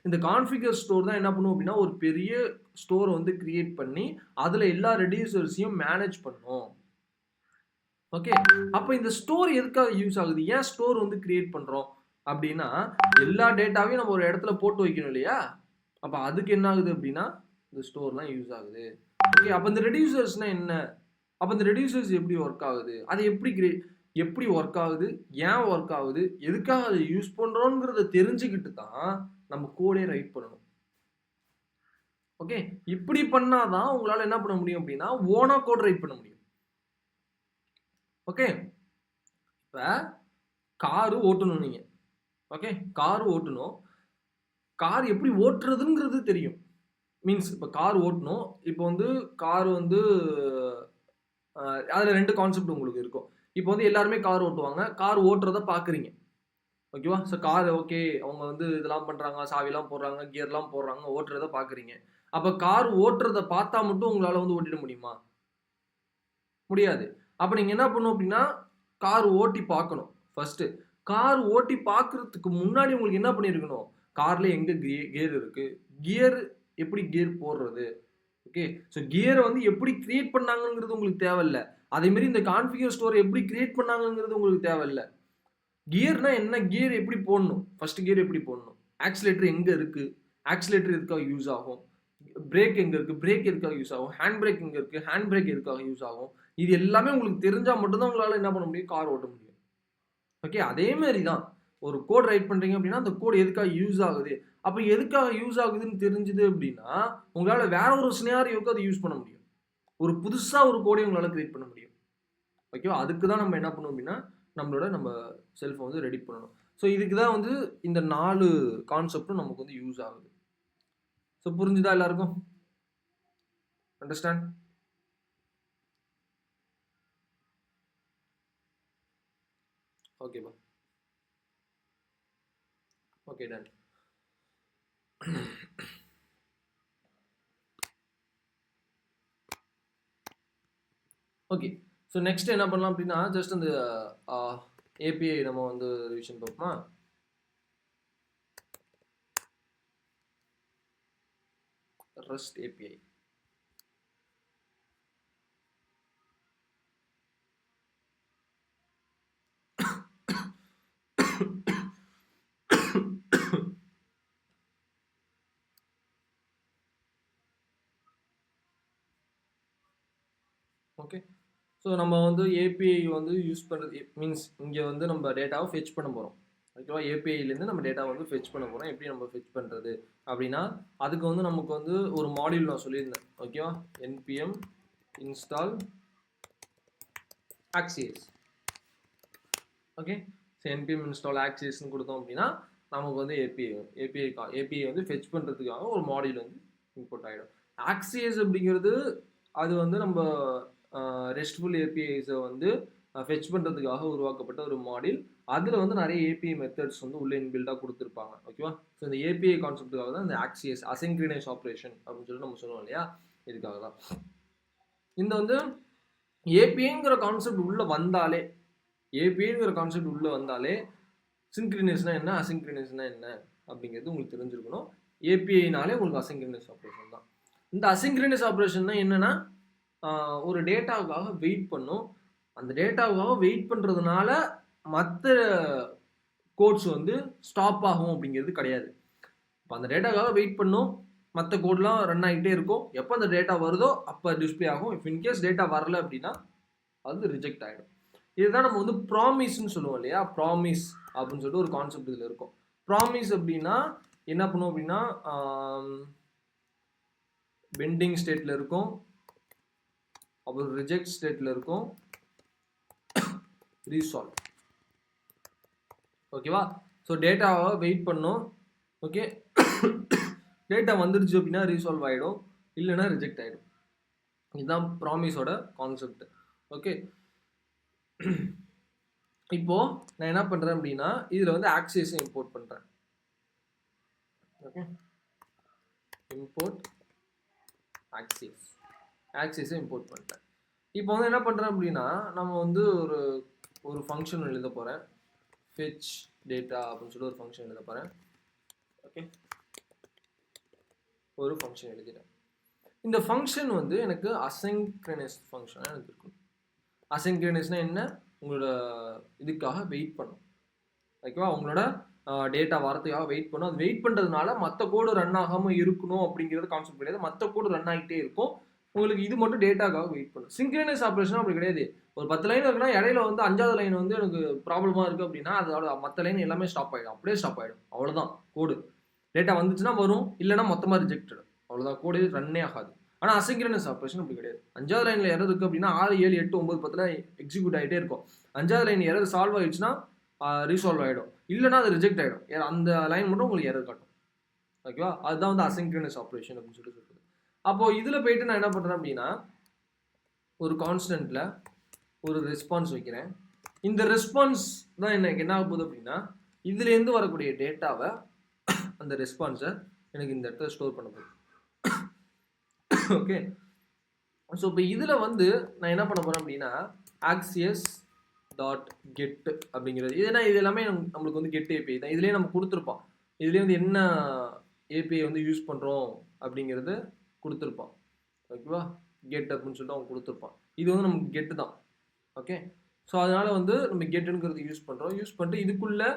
இந்த கான்ஃபிகர் ஸ்டோர் தான் என்ன பண்ணும் அப்படின்னா ஒரு பெரிய ஸ்டோரை வந்து கிரியேட் பண்ணி அதில் எல்லா ரெடியூசர்ஸையும் மேனேஜ் பண்ணும். ஓகே, அப்போ இந்த ஸ்டோர் எதுக்காக யூஸ் ஆகுது? ஏன் ஸ்டோர் வந்து கிரியேட் பண்ணுறோம் அப்படின்னா எல்லா டேட்டாவையும் நம்ம ஒரு இடத்துல போட்டு வைக்கணும் இல்லையா? அப்போ அதுக்கு என்ன ஆகுது அப்படின்னா இந்த ஸ்டோர்லாம் யூஸ் ஆகுது. ஓகே, அப்போ இந்த ரெடியூசர்ஸ்னால் என்ன? அப்போ இந்த ரெடியூசர்ஸ் எப்படி ஒர்க் ஆகுது? அது எப்படி ஒர்க் ஆகுது? ஏன் ஒர்க் ஆகுது? எதுக்காக அதை யூஸ் பண்ணுறோங்கிறத தெரிஞ்சுக்கிட்டு தான் நம்ம கோடே ரைட் பண்ணணும். ஓகே, இப்படி பண்ணாதான் உங்களால் என்ன பண்ண முடியும் அப்படின்னா ஓனா கோட் ரைட் பண்ண முடியும். ஓகே, இப்போ காரு ஓட்டணும் நீங்கள். ஓகே, கார் ஓட்டணும். கார் எப்படி ஓட்டுறதுங்கிறது தெரியும். மீன்ஸ் இப்போ கார் ஓட்டணும். இப்போ வந்து கார் வந்து அதில் 2 கான்செப்ட் உங்களுக்கு இருக்கும். இப்போ வந்து எல்லாருமே கார் ஓட்டுவாங்க. கார் ஓட்டுறத பார்க்குறீங்க. ஓகேவா? ஸோ கார் ஓகே அவங்க வந்து இதெல்லாம் பண்ணுறாங்க, சாவிலாம் போடுறாங்க, கியர்லாம் போடுறாங்க, ஓட்டுறத பார்க்குறீங்க. அப்போ கார் ஓட்டுறத பார்த்தா மட்டும் உங்களால் வந்து ஓட்டிட முடியுமா? முடியாது. அப்போ நீங்கள் என்ன பண்ணணும் அப்படின்னா கார் ஓட்டி பார்க்கணும். ஃபர்ஸ்ட்டு கார் ஓட்டி பார்க்குறதுக்கு முன்னாடி உங்களுக்கு என்ன பண்ணியிருக்கணும்? காரில் எங்கே கியர் இருக்குது, கியர் எப்படி கியர் போடுறது, ஓகே ஸோ கியரை வந்து எப்படி கிரியேட் பண்ணாங்கிறது உங்களுக்கு தேவையில்லை. அதேமாரி இந்த கான்ஃபிகர் ஸ்டோரை எப்படி கிரியேட் பண்ணாங்கிறது உங்களுக்கு தேவையில்லை. கியர்னா என்ன, கியர் எப்படி போடணும், ஃபர்ஸ்ட் கியர் எப்படி போடணும், ஆக்சிலேட்டர் எங்கே இருக்குது, ஆக்சிலேட்டர் எதுக்காக யூஸ் ஆகும், பிரேக் எங்கே இருக்குது, பிரேக் எதுக்காக யூஸ் ஆகும், ஹேண்ட் பிரேக் எங்கே இருக்குது, ஹேண்ட் பிரேக் எதுக்காக யூஸ் ஆகும், இது எல்லாமே உங்களுக்கு தெரிஞ்சால் மட்டும்தான் உங்களால் என்ன பண்ண முடியும், கார் ஓட்ட முடியும். ஓகே, அதே மாதிரி தான் ஒரு கோட் ரைட் பண்ணுறீங்க அப்படின்னா அந்த கோட் எதுக்காக யூஸ் ஆகுது, அப்போ எதுக்காக யூஸ் ஆகுதுன்னு தெரிஞ்சுது அப்படின்னா உங்களால் வேற ஒரு சினாரியோக்கு அதை யூஸ் பண்ண முடியும். ஒரு புதுசாக ஒரு கோடை உங்களால் கிரியேட் பண்ண முடியும். ஓகேவா? அதுக்கு தான் நம்ம என்ன பண்ணணும் அப்படின்னா நம்ம செல்ஃபை வந்து ரெடி பண்ணணும். ஸோ இதுக்கு தான் வந்து இந்த 4 கான்செப்டும் நமக்கு வந்து யூஸ் ஆகுது. ஸோ புரிஞ்சுதா எல்லாருக்கும்? அண்டர்ஸ்டாண்ட்? ஓகேப்பா, okay done. Okay, so next என்ன பண்ணலாம் அப்படின்னா ஜஸ்ட் அந்த ஏபிஐ நம்ம வந்து ரிவிஷன் பார்ப்போமா? REST API. ஓகே, ஸோ நம்ம வந்து ஏபிஐ வந்து யூஸ் பண்ணுறது மீன்ஸ் இங்கே வந்து நம்ம டேட்டாவை ஃபெச் பண்ண போகிறோம். ஓகேவா? ஏபிஐலேருந்து நம்ம டேட்டா வந்து ஃபெச் பண்ண போகிறோம். எப்படி நம்ம ஃபெச் பண்ணுறது அப்படின்னா அதுக்கு வந்து நமக்கு வந்து ஒரு மாடியூல் நான் சொல்லியிருந்தேன். ஓகேவா? npm install Axios. Okay, so npm install Axiosன்னு கொடுத்தோம் அப்படின்னா நமக்கு வந்து ஏபிஐ வந்து ஃபெச் பண்ணுறதுக்காக ஒரு மாடியூல் வந்து இம்போர்ட் ஆகிடும். Axios அப்படிங்கிறது அது வந்து நம்ம ரெஸ்ட்ஃபுல் ஏபிஐஸை வந்து ஃபெச் பண்ணுறதுக்காக உருவாக்கப்பட்ட ஒரு மாடியூல். அதில் வந்து நிறைய ஏபிஐ மெத்தட்ஸ் வந்து உள்ளே இன்பில்டாக கொடுத்துருப்பாங்க. ஓகேவா? ஸோ இந்த ஏபிஐ கான்செப்டுக்காக தான் இந்த Axios அசின்க்ரனைஸ் ஆப்ரேஷன் அப்படின்னு சொல்லிட்டு நம்ம சொல்லுவோம் இல்லையா? இதுக்காக தான் இந்த வந்து ஏபிஐங்கிற கான்செப்ட் உள்ளே வந்தாலே சின்க்ரினைஸ்னா என்ன, அசின்க்ரினைஸ்னா என்ன அப்படிங்கிறது உங்களுக்கு தெரிஞ்சிருக்கணும். ஏபிஐனாலே உங்களுக்கு அசின்க்ரினைஸ் ஆப்ரேஷன் தான். இந்த அசின்க்ரினைஸ் ஆப்ரேஷன்னா என்னென்னா ஒரு டேட்டாவுக்காக வெயிட் பண்ணும். அந்த டேட்டாவுக்காக வெயிட் பண்ணுறதுனால மற்ற கோட்ஸ் வந்து ஸ்டாப் ஆகும் அப்படிங்கிறது கிடையாது. இப்போ அந்த டேட்டாவுக்காக வெயிட் பண்ணும், மற்ற கோட்லாம் ரன் ஆகிட்டே இருக்கும். எப்போ அந்த டேட்டா வருதோ அப்போ டிஸ்பிளே ஆகும். இஃப் இன்கேஸ் டேட்டா வரல அப்படின்னா அது ரிஜெக்ட் ஆகிடும். இதுதான் நம்ம வந்து ப்ராமிஸ்ன்னு சொல்லுவோம் இல்லையா? ப்ராமிஸ் அப்படின்னு சொல்லிட்டு ஒரு கான்செப்ட் இதில் இருக்கும். ப்ராமிஸ் அப்படின்னா என்ன பண்ணுவோம் அப்படின்னா பெண்டிங் ஸ்டேட்டில் இருக்கும், அப்புறம் ரிஜெக்ட் ஸ்டேட்டில் இருக்கும், ரீசால்வ். ஓகேவா? ஸோ டேட்டாவை வெயிட் பண்ணும். ஓகே, டேட்டா வந்துடுச்சு அப்படின்னா ரீசால்வ் ஆகிடும், இல்லைன்னா ரிஜெக்ட் ஆகிடும். இதுதான் ப்ராமிஸோட கான்செப்ட். ஓகே, இப்போ நான் என்ன பண்ணுறேன் அப்படின்னா இதில் வந்து ஆக்சிஸை இம்போர்ட் பண்ணுறேன். ஓகே, இம்போர்ட் ஆக்சிஸை இம்போர்ட் பண்ணிட்டேன். இப்போ வந்து என்ன பண்ணுறேன் அப்படின்னா நம்ம வந்து ஒரு ஃபங்க்ஷன் எழுத போகிறேன், fetch data அப்படின்னு சொல்லி ஒரு ஃபங்க்ஷன் எழுத போகிறேன். ஓகே, ஒரு ஃபங்க்ஷன் எழுதிட்டேன். இந்த ஃபங்க்ஷன் வந்து எனக்கு அசைன்க்ரனஸ் ஃபங்க்ஷனாக எனக்கு இருக்கும். அசைன்க்ரனஸ்னால் என்ன? உங்களோட இதுக்காக வெயிட் பண்ணும். ஓகேவா? உங்களோட டேட்டா வரத்துக்காக வெயிட் பண்ணும். அது வெயிட் பண்ணுறதுனால மற்ற கோடு ரன் ஆகாமல் இருக்கணும் அப்படிங்கிறது கான்செப்ட் கிடையாது. மற்ற கோடு ரன் ஆகிட்டே இருக்கும், உங்களுக்கு இது மட்டும் டேட்டாக்காக வெயிட் பண்ணும். சிங்க்ரனஸ் ஆப்ரேஷன் அப்படி கிடையாது. ஒரு 10 லைன் இருக்குன்னா இடையில வந்து 5வது லைன் வந்து எனக்கு ப்ராப்ளமாக இருக்குது அப்படின்னா அதோட மற்ற லைன் எல்லாமே ஸ்டாப் ஆகிடும், அப்படியே ஸ்டாப் ஆகிடும். அவ்வளோதான் கோடு. டேட்டா வந்துச்சுன்னா வரும், இல்லைன்னா மொத்தமாக ரிஜெக்டட். அவ்வளோதான், கோடு ரன்னே ஆகாது. ஆனால் அசிங்க்ரனஸ் ஆப்ரேஷன் அப்படி கிடையாது. 5வது லைனில் எரர் இருக்குது அப்படின்னா 6, 7, 8, 9, 10 எக்ஸிக்யூட் ஆகிட்டே இருக்கும். 5வது லைன் எரர் சால்வ் ஆகிடுச்சுன்னா ரீசால்வ் ஆகிடும், இல்லைனா அது ரிஜெக்ட் ஆகிடும். அந்த லைன் மட்டும் உங்களுக்கு எரர் காட்டும். ஓகேவா? அதுதான் வந்து அசிங்க்ரனஸ் ஆப்ரேஷன் அப்படின்னு சொல்லிட்டு சொல்கிறது. அப்போது இதில் போயிட்டு நான் என்ன பண்ணுறேன் அப்படின்னா ஒரு கான்ஸ்டன்ட்டில் ஒரு ரெஸ்பான்ஸ் வைக்கிறேன். இந்த ரெஸ்பான்ஸ் தான் எனக்கு என்ன ஆக போகுது அப்படின்னா இதுலேருந்து வரக்கூடிய டேட்டாவை, அந்த ரெஸ்பான்ஸை எனக்கு இந்த இடத்துல ஸ்டோர் பண்ண போகுது. ஓகே, ஸோ இப்போ இதில் வந்து நான் என்ன பண்ண போகிறேன் அப்படின்னா ஆக்சியஸ் டாட் கெட் அப்படிங்கிறது. ஏன்னா இது எல்லாமே நம்மளுக்கு வந்து கெட் ஏபிஐ தான். இதுலேயே நம்ம கொடுத்துருப்போம், இதுலேயே வந்து என்ன ஏபிஐ வந்து யூஸ் பண்ணுறோம் அப்படிங்கிறது கொடுத்துருப்பான். ஓகேவா? கெட் அப்படின்னு சொல்லிட்டு அவங்க கொடுத்துருப்பான். இது வந்து நமக்கு கெட்டு தான். ஓகே, ஸோ அதனால் வந்து நம்ம கெட்டுங்கிறது யூஸ் பண்ணுறோம். யூஸ் பண்ணிட்டு இதுக்குள்ளே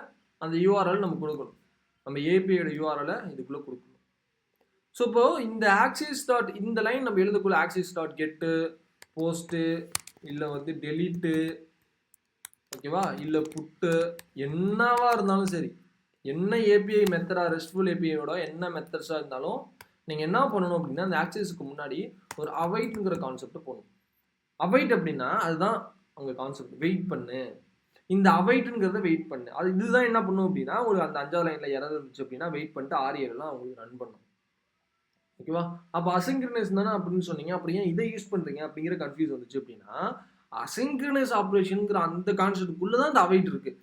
அந்த யூஆர்எல் நம்ம கொடுக்கணும். நம்ம ஏபிஐயோட யூஆர்எலை இதுக்குள்ளே கொடுக்கணும். ஸோ இப்போது இந்த ஆக்சிஸ் டாட் இந்த லைன் நம்ம எழுதக்குள்ள ஆக்சிஸ் டாட் கெட்டு, போஸ்ட்டு, இல்லை வந்து டெலீட்டு, ஓகேவா, இல்லை புட்டு, என்னவா இருந்தாலும் சரி, என்ன ஏபிஐ மெத்தடாக ரெஸ்ட்ஃபுல் ஏபிஐயோட என்ன மெத்தட்ஸாக இருந்தாலும் நீங்கள் என்ன பண்ணணும் அப்படின்னா அந்த ஆக்சிஸுக்கு முன்னாடி ஒரு அவைட்டுங்கிற கான்செப்டை போடணும். அவைட் அப்படின்னா அதுதான் அவங்க கான்செப்ட், வெயிட் பண்ணு. இந்த அவைட்டுங்கிறத வெயிட் பண்ணு. அது இதுதான் என்ன பண்ணும் அப்படின்னா ஒரு அந்த 5வது லைனில் எரர் இருந்துச்சு அப்படின்னா வெயிட் பண்ணிட்டு ஆரியரெல்லாம் அவங்களுக்கு ரன் பண்ணும். ஓகேவா? அப்போ அசிங்க்ரனஸ் தானே அப்படின்னு சொன்னீங்க, அப்படி ஏன் இதை யூஸ் பண்ணுறீங்க அப்படிங்கிற கன்ஃபியூஸ் வந்துச்சு அப்படின்னா அசிங்க்ரனஸ் ஆப்ரேஷனுங்கிற அந்த கான்செப்டுக்குள்ளே தான் அந்த அவைட் இருக்குது.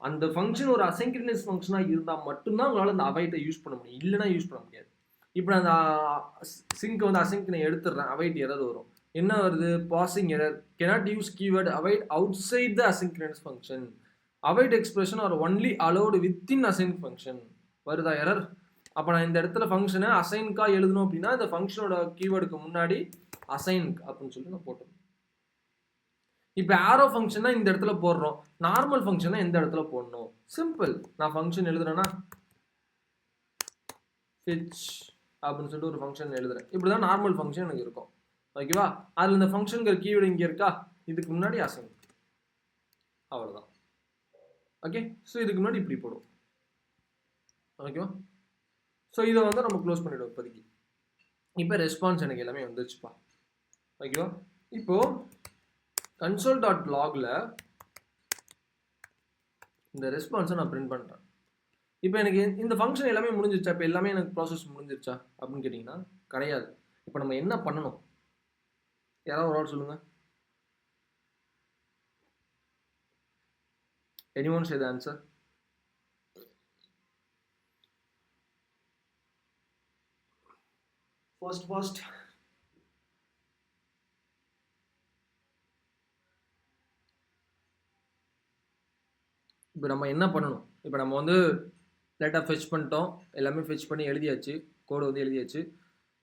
அந்த ஃபங்க்ஷன் ஒரு அசிங்க்ரனஸ் ஃபங்க்ஷனாக இருந்தால் மட்டும்தான் உங்களால் அந்த அவைட்டை யூஸ் பண்ண முடியும், இல்லைனா யூஸ் பண்ண முடியாது. இப்போ நான் அந்த சிங்க் வந்து அசிங்க்னை எடுத்துடுறேன், அவைட் எரர் வரும். என்ன வருது? Passing error, cannot use keyword await outside the asynchronous function. Await expression are only allowed within async function. வருதா எரர்? அப்போ நான் இந்த இடத்துல ஃபங்க்ஷனை அசைன்கா எழுதணும் அப்படின்னா இந்த ஃபங்க்ஷனோட கீவேர்டுக்கு முன்னாடி அசைன்க் அப்படின்னு சொல்லி நான் போட்டோம். இப்போ ஆரோ ஃபங்க்ஷனா இந்த இடத்துல போடுறோம், நார்மல் ஃபங்க்ஷனை எந்த இடத்துல போடணும்? சிம்பிள். நான் ஃபங்க்ஷன் எழுதுறேன்னா fetch அப்படின்னு சொல்லிட்டு ஒரு ஃபங்க்ஷன் எழுதுறேன். இப்படி தான் நார்மல் ஃபங்க்ஷன் எனக்கு இருக்கும். ஓகேவா? அதில் இந்த ஃபங்க்ஷனுங்கிற கீவேர்டு இங்கே இருக்கா, இதுக்கு முன்னாடி அசைன், அவ்வளோதான். ஓகே, ஸோ இதுக்கு முன்னாடி இப்படி போடும். ஓகேவா? ஸோ இதை வந்து நம்ம க்ளோஸ் பண்ணிவிடுவோம் இப்போதைக்கு. இப்போ ரெஸ்பான்ஸ் எனக்கு எல்லாமே வந்துருச்சுப்பா. ஓகேவா? இப்போது console.logல இந்த ரெஸ்பான்ஸை நான் பிரிண்ட் பண்ணுறேன். இப்போ எனக்கு இந்த ஃபங்க்ஷன் எல்லாமே முடிஞ்சிருச்சா? இப்போ எல்லாமே எனக்கு ப்ராசஸ் முடிஞ்சிருச்சா அப்படின்னு கேட்டிங்கன்னா கிடையாது. இப்போ நம்ம என்ன பண்ணணும்? யாராவது ஒரு ஆள் சொல்லுங்கள். anyone say the answer? First. இப்போ நம்ம என்ன பண்ணணும்? இப்போ நம்ம வந்து டேட்டா ஃபெச் பண்ணிட்டோம், எல்லாமே ஃபெச் பண்ணி எழுதியாச்சு, கோடு வந்து எழுதியாச்சு.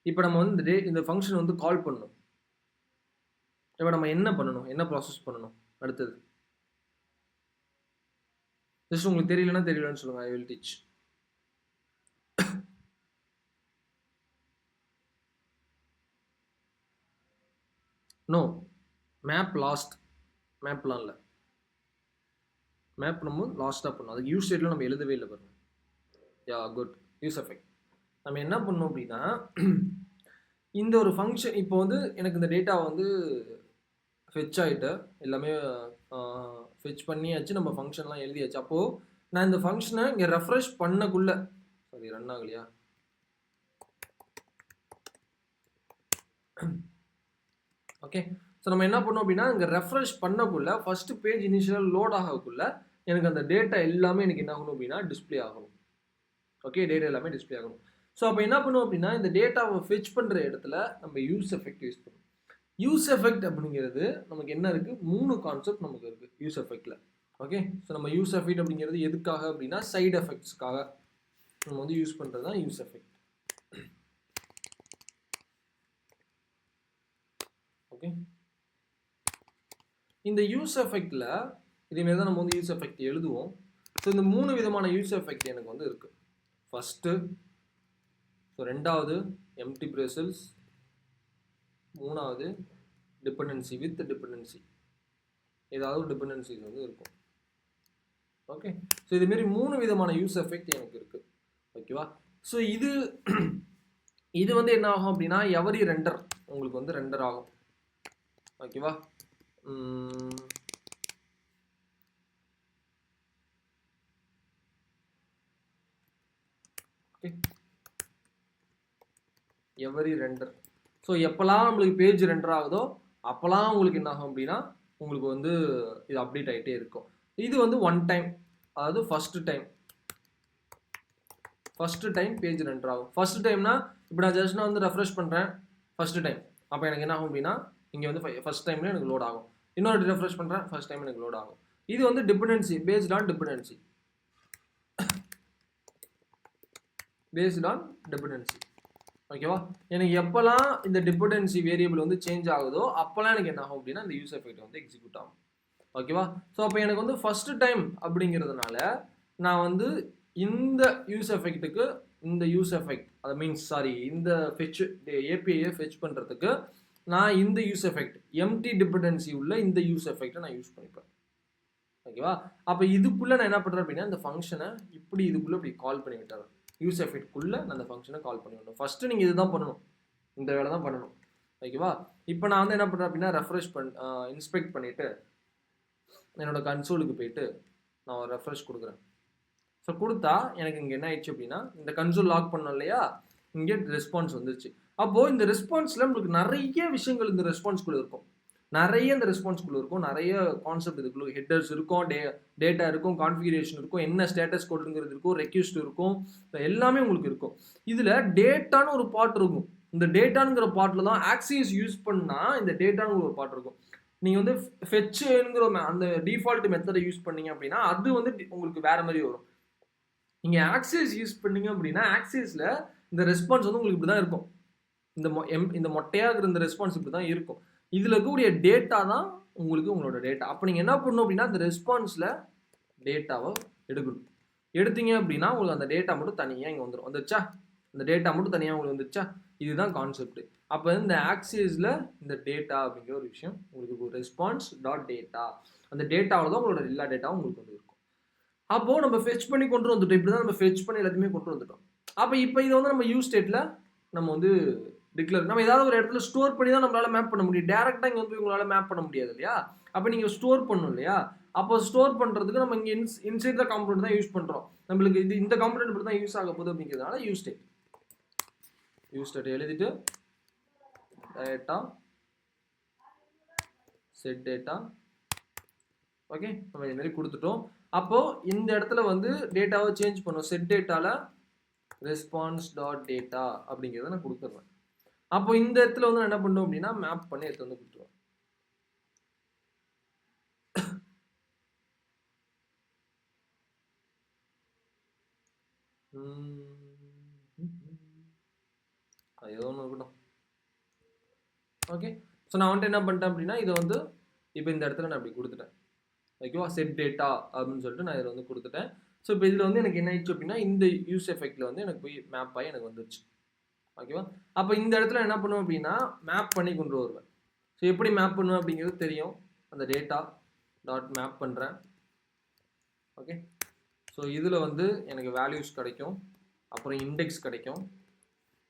இப்போ நம்ம வந்து இந்த ஃபங்க்ஷன் வந்து கால் பண்ணணும். இப்போ நம்ம என்ன பண்ணணும்? என்ன ப்ராசஸ் பண்ணணும் அடுத்தது? ஜஸ்ட் உங்களுக்கு தெரியலன்னு சொல்லுங்கள், I will teach. No, map last, மேப்லாம் இல்லை. மேப் நம்ம லாஸ்ட்டாக பண்ணணும். அதுக்கு யூஸ் ஸ்டேட்டில் நம்ம எழுதவே இல்லை பாருங்க. யா குட், யூஸ் எஃபெக்ட். நம்ம என்ன பண்ணோம் அப்படின்னா இந்த ஒரு ஃபங்க்ஷன் இப்போ வந்து எனக்கு இந்த டேட்டா வந்து ஃபெச் ஆகிட்டு எல்லாமே ஃபெச் பண்ணியாச்சு, நம்ம ஃபங்க்ஷன்லாம் எழுதியாச்சு. அப்போது நான் இந்த ஃபங்க்ஷனை இங்கே ரெஃப்ரெஷ் பண்ணக்குள்ள சாரி ரன் ஆகலையா, ஓகே. ஸோ நம்ம என்ன பண்ணோம் அப்படின்னா இங்கே ரெஃப்ரெஷ் பண்ணக்குள்ள ஃபஸ்ட்டு பேஜ் இனிஷியல் லோட் ஆகக்குள்ள எனக்கு அந்த டேட்டா எல்லாமே எனக்கு என்ன ஆகணும் அப்படின்னா டிஸ்பிளே ஆகணும். ஓகே, டேட்டா எல்லாமே டிஸ்பிளே ஆகணும். ஸோ அப்போ என்ன பண்ணுவோம் அப்படின்னா இந்த டேட்டாவை ஃபெச் பண்ணுற இடத்துல நம்ம யூஸ் எஃபெக்ட் யூஸ் பண்ணுவோம். யூஸ் எஃபெக்ட் அப்படிங்கிறது நமக்கு என்ன இருக்குது, 3 கான்செப்ட் நமக்கு இருக்குது யூஸ் எஃபெக்டில். ஓகே, ஸோ நம்ம யூஸ் எஃபெக்ட் அப்படிங்கிறது எதுக்காக அப்படின்னா சைடு எஃபெக்ட்ஸ்க்காக நம்ம வந்து யூஸ் பண்ணுறது தான் யூஸ் எஃபெக்ட். ஓகே, இந்த யூஸ் எஃபெக்டில் இதேமாரி தான் நம்ம வந்து யூஸ் எஃபெக்ட் எழுதுவோம். ஸோ இந்த 3 விதமான யூஸ் எஃபெக்ட் எனக்கு வந்து இருக்குது. ஃபஸ்ட்டு, ஸோ ரெண்டாவது எம்டி பிரேசல்ஸ், மூணாவது டிபெண்டன்சி வித் டிபெண்டன்சி, ஏதாவது ஒரு டிபெண்டன்சிஸ் வந்து இருக்கும். ஓகே, ஸோ இதுமாரி 3 விதமான யூஸ் எஃபெக்ட் எனக்கு இருக்குது. ஓகேவா, ஸோ இது வந்து என்ன ஆகும் அப்படின்னா எவரி ரெண்டர் உங்களுக்கு வந்து ரெண்டர் ஆகும். ஓகேவா, ஓகே, எவரி ரெண்டர். ஸோ எப்போல்லாம் நம்மளுக்கு பேஜ் ரெண்டர் ஆகுதோ அப்போல்லாம் உங்களுக்கு என்ன ஆகும் அப்படின்னா உங்களுக்கு வந்து இது அப்டேட் ஆகிட்டே இருக்கும். இது வந்து ஒன் டைம், அதாவது ஃபஸ்ட்டு டைம் பேஜ் ரெண்டர் ஆகும். ஃபஸ்ட்டு டைம்னா இப்போ நான் ஜஸ்ட் நான் வந்து ரெஃப்ரெஷ் பண்ணுறேன் ஃபஸ்ட்டு டைம், அப்போ எனக்கு என்ன ஆகும் அப்படின்னா இங்கே வந்து ஃபஸ்ட் டைம்ல எனக்கு லோட் ஆகும். இன்னொரு ரெஃப்ரெஷ் பண்ணுறேன் ஃபஸ்ட் டைம் எனக்கு லோட் ஆகும். இது வந்து டிபெண்டன்சி பேஸ்ட் ஆன் டிபெண்டன்சி, ஓகேவா. எனக்கு எப்போல்லாம் இந்த டிபெண்டன்சி வேரியபிள் வந்து சேஞ்ச் ஆகுதோ அப்போல்லாம் எனக்கு என்ன ஆகும் அப்படின்னா இந்த யூஸ் எஃபெக்ட் வந்து எக்ஸிக்யூட் ஆகும். ஓகேவா, ஸோ அப்போ எனக்கு வந்து ஃபஸ்ட்டு டைம் அப்படிங்கிறதுனால நான் வந்து இந்த யூஸ் எஃபெக்ட்டுக்கு இந்த யூஸ் எஃபெக்ட் இந்த ஃபெச் ஏபிஐயை ஃபெச் பண்ணுறதுக்கு நான் இந்த யூஸ் எஃபெக்ட் எம்டி டிபெண்டன்சி உள்ள இந்த யூஸ் எஃபெக்டை நான் யூஸ் பண்ணிப்பேன். ஓகேவா, அப்போ இதுக்குள்ளே நான் என்ன பண்ணுறேன் அப்படின்னா இந்த ஃபங்க்ஷனை இதுக்குள்ளே இப்படி கால் பண்ணி விட்டுறேன். யூஸ் எஃபெக்ட்குள்ளே நான் அந்த ஃபங்க்ஷனை கால் பண்ணி விடணும். ஃபஸ்ட்டு நீங்கள் இதுதான் பண்ணணும், இந்த வேலை தான் பண்ணணும். ஓகேவா, இப்போ நான் வந்து என்ன பண்ணுறேன் அப்படின்னா ரெஃப்ரெஷ் இன்ஸ்பெக்ட் பண்ணிவிட்டு என்னோட கன்சோலுக்கு போயிட்டு நான் ஒரு ரெஃப்ரெஷ் கொடுக்குறேன். ஸோ கொடுத்தா எனக்கு இங்கே என்ன ஆயிடுச்சு அப்படின்னா இந்த கன்சோல் லாக் பண்ணோம் இல்லையா, இங்கே ரெஸ்பான்ஸ் வந்துருச்சு. அப்போது இந்த ரெஸ்பான்ஸில் நம்மளுக்கு நிறைய விஷயங்கள் இந்த ரெஸ்பான்ஸ்குள்ளே இருக்கும், நிறைய கான்செப்ட் இதுக்குள்ள ஹெட்டர்ஸ் இருக்கும், டேட்டா இருக்கும், கான்ஃபிகரேஷன் இருக்கும், என்ன ஸ்டேட்டஸ் கோடுங்கிறது இருக்கும், ரெக்வெஸ்ட் இருக்கும், எல்லாமே உங்களுக்கு இருக்கும். இதில் டேட்டான்னு ஒரு பார்ட் இருக்கும். இந்த டேட்டாங்கிற பார்ட்டில் தான் ஆக்சிஸ் யூஸ் பண்ணால் இந்த டேட்டாங்கிற ஒரு பார்ட் இருக்கும். நீங்கள் வந்து ஃபெச்சுங்கிற அந்த டிஃபால்ட் மெத்தடை யூஸ் பண்ணீங்க அப்படின்னா அது வந்து உங்களுக்கு வேற மாதிரி வரும். நீங்கள் ஆக்சிஸ் யூஸ் பண்ணீங்க அப்படின்னா ஆக்சிஸில் இந்த ரெஸ்பான்ஸ் வந்து உங்களுக்கு இப்படி தான் இருக்கும். இந்த மொட்டையாக இருக்கிற இந்த ரெஸ்பான்ஸ் இப்படி தான் இருக்கும். இதில் இருக்கக்கூடிய டேட்டா தான் உங்களோட டேட்டா. அப்போ நீங்கள் என்ன பண்ணணும் அப்படின்னா இந்த ரெஸ்பான்ஸில் டேட்டாவை எடுக்கணும். எடுத்தீங்க அப்படின்னா உங்களுக்கு அந்த டேட்டா மட்டும் தனியாக இங்கே வந்துடுச்சா, இந்த டேட்டா மட்டும் தனியாக உங்களுக்கு வந்துடுச்சா, இதுதான் கான்செப்ட். அப்போ இந்த ஆக்சிஸில் இந்த டேட்டா அப்படிங்கிற ஒரு விஷயம் உங்களுக்கு ரெஸ்பான்ஸ் டாட் டேட்டா, அந்த டேட்டாவில் தான் உங்களோட எல்லா டேட்டாவும் உங்களுக்கு வந்து இருக்கும். அப்போது நம்ம ஃபெச் பண்ணி கொண்டு வந்துட்டோம், இப்படி தான் நம்ம ஃபெச் பண்ணி எல்லாத்தையுமே கொண்டு வந்துட்டோம். அப்போ இப்போ இதை வந்து நம்ம யூஸ் ஸ்டேட்டில் நம்ம வந்து டிக்ளேர், நம்ம ஏதாவது ஒரு இடத்துல ஸ்டோர் பண்ணி தான் நம்மளால மேப் பண்ண முடியும். டேரெக்டாக இங்கே வந்து உங்களால் மேப் பண்ண முடியாது இல்லையா. அப்போ நீங்கள் ஸ்டோர் பண்ணணும் இல்லையா. அப்போ ஸ்டோர் பண்ணுறதுக்கு நம்ம இங்கே இன்சைட் த காம்பனன்ட் தான் யூஸ் பண்ணுறோம். நம்மளுக்கு இந்த காம்பனன்ட் இப்படி தான் யூஸ் ஆக போகுது அப்படிங்கிறதுனால யூஸ் ஸ்டேட் எழுதிட்டு டேட்டா செட் டேட்டா, ஓகே, நம்ம இது மாதிரி கொடுத்துட்டோம். அப்போது இந்த இடத்துல வந்து டேட்டாவை சேஞ்ச் பண்ணும். செட் டேட்டாவில் ரெஸ்பான்ஸ் டாட் டேட்டா அப்படிங்கிறத நான் கொடுத்துட்றேன். அப்போ இந்த இடத்துல வந்து நான் என்ன பண்ணுவோம் அப்படின்னா மேப் பண்ணி எடுத்து வந்து கொடுத்துருவேன். ஏதோ ஒன்று இருக்கட்டும். ஓகே, ஸோ நான் வந்துட்டு என்ன பண்ணிட்டேன் அப்படின்னா இதை வந்து இப்போ இந்த இடத்துல நான் அப்படி கொடுத்துட்டேன். ஓகேவா, செட் டேட்டா அப்படின்னு சொல்லிட்டு நான் இதில் வந்து கொடுத்துட்டேன். ஸோ இப்போ இதில் வந்து எனக்கு என்ன ஆயிடுச்சு அப்படின்னா இந்த யூஸ் எஃபெக்டில் வந்து எனக்கு போய் மேப் ஆகி எனக்கு வந்துருச்சு. ஓகேவா, அப்போ இந்த இடத்துல என்ன பண்ணுவேன் அப்படின்னா மேப் பண்ணி கொண்டு வருவேன். ஸோ எப்படி மேப் பண்ணுவேன் அப்படிங்கிறது தெரியும். அந்த டேட்டா டாட் மேப் பண்ணுறேன். ஓகே, ஸோ இதில் வந்து எனக்கு வேல்யூஸ் கிடைக்கும், அப்புறம் இண்டெக்ஸ் கிடைக்கும்,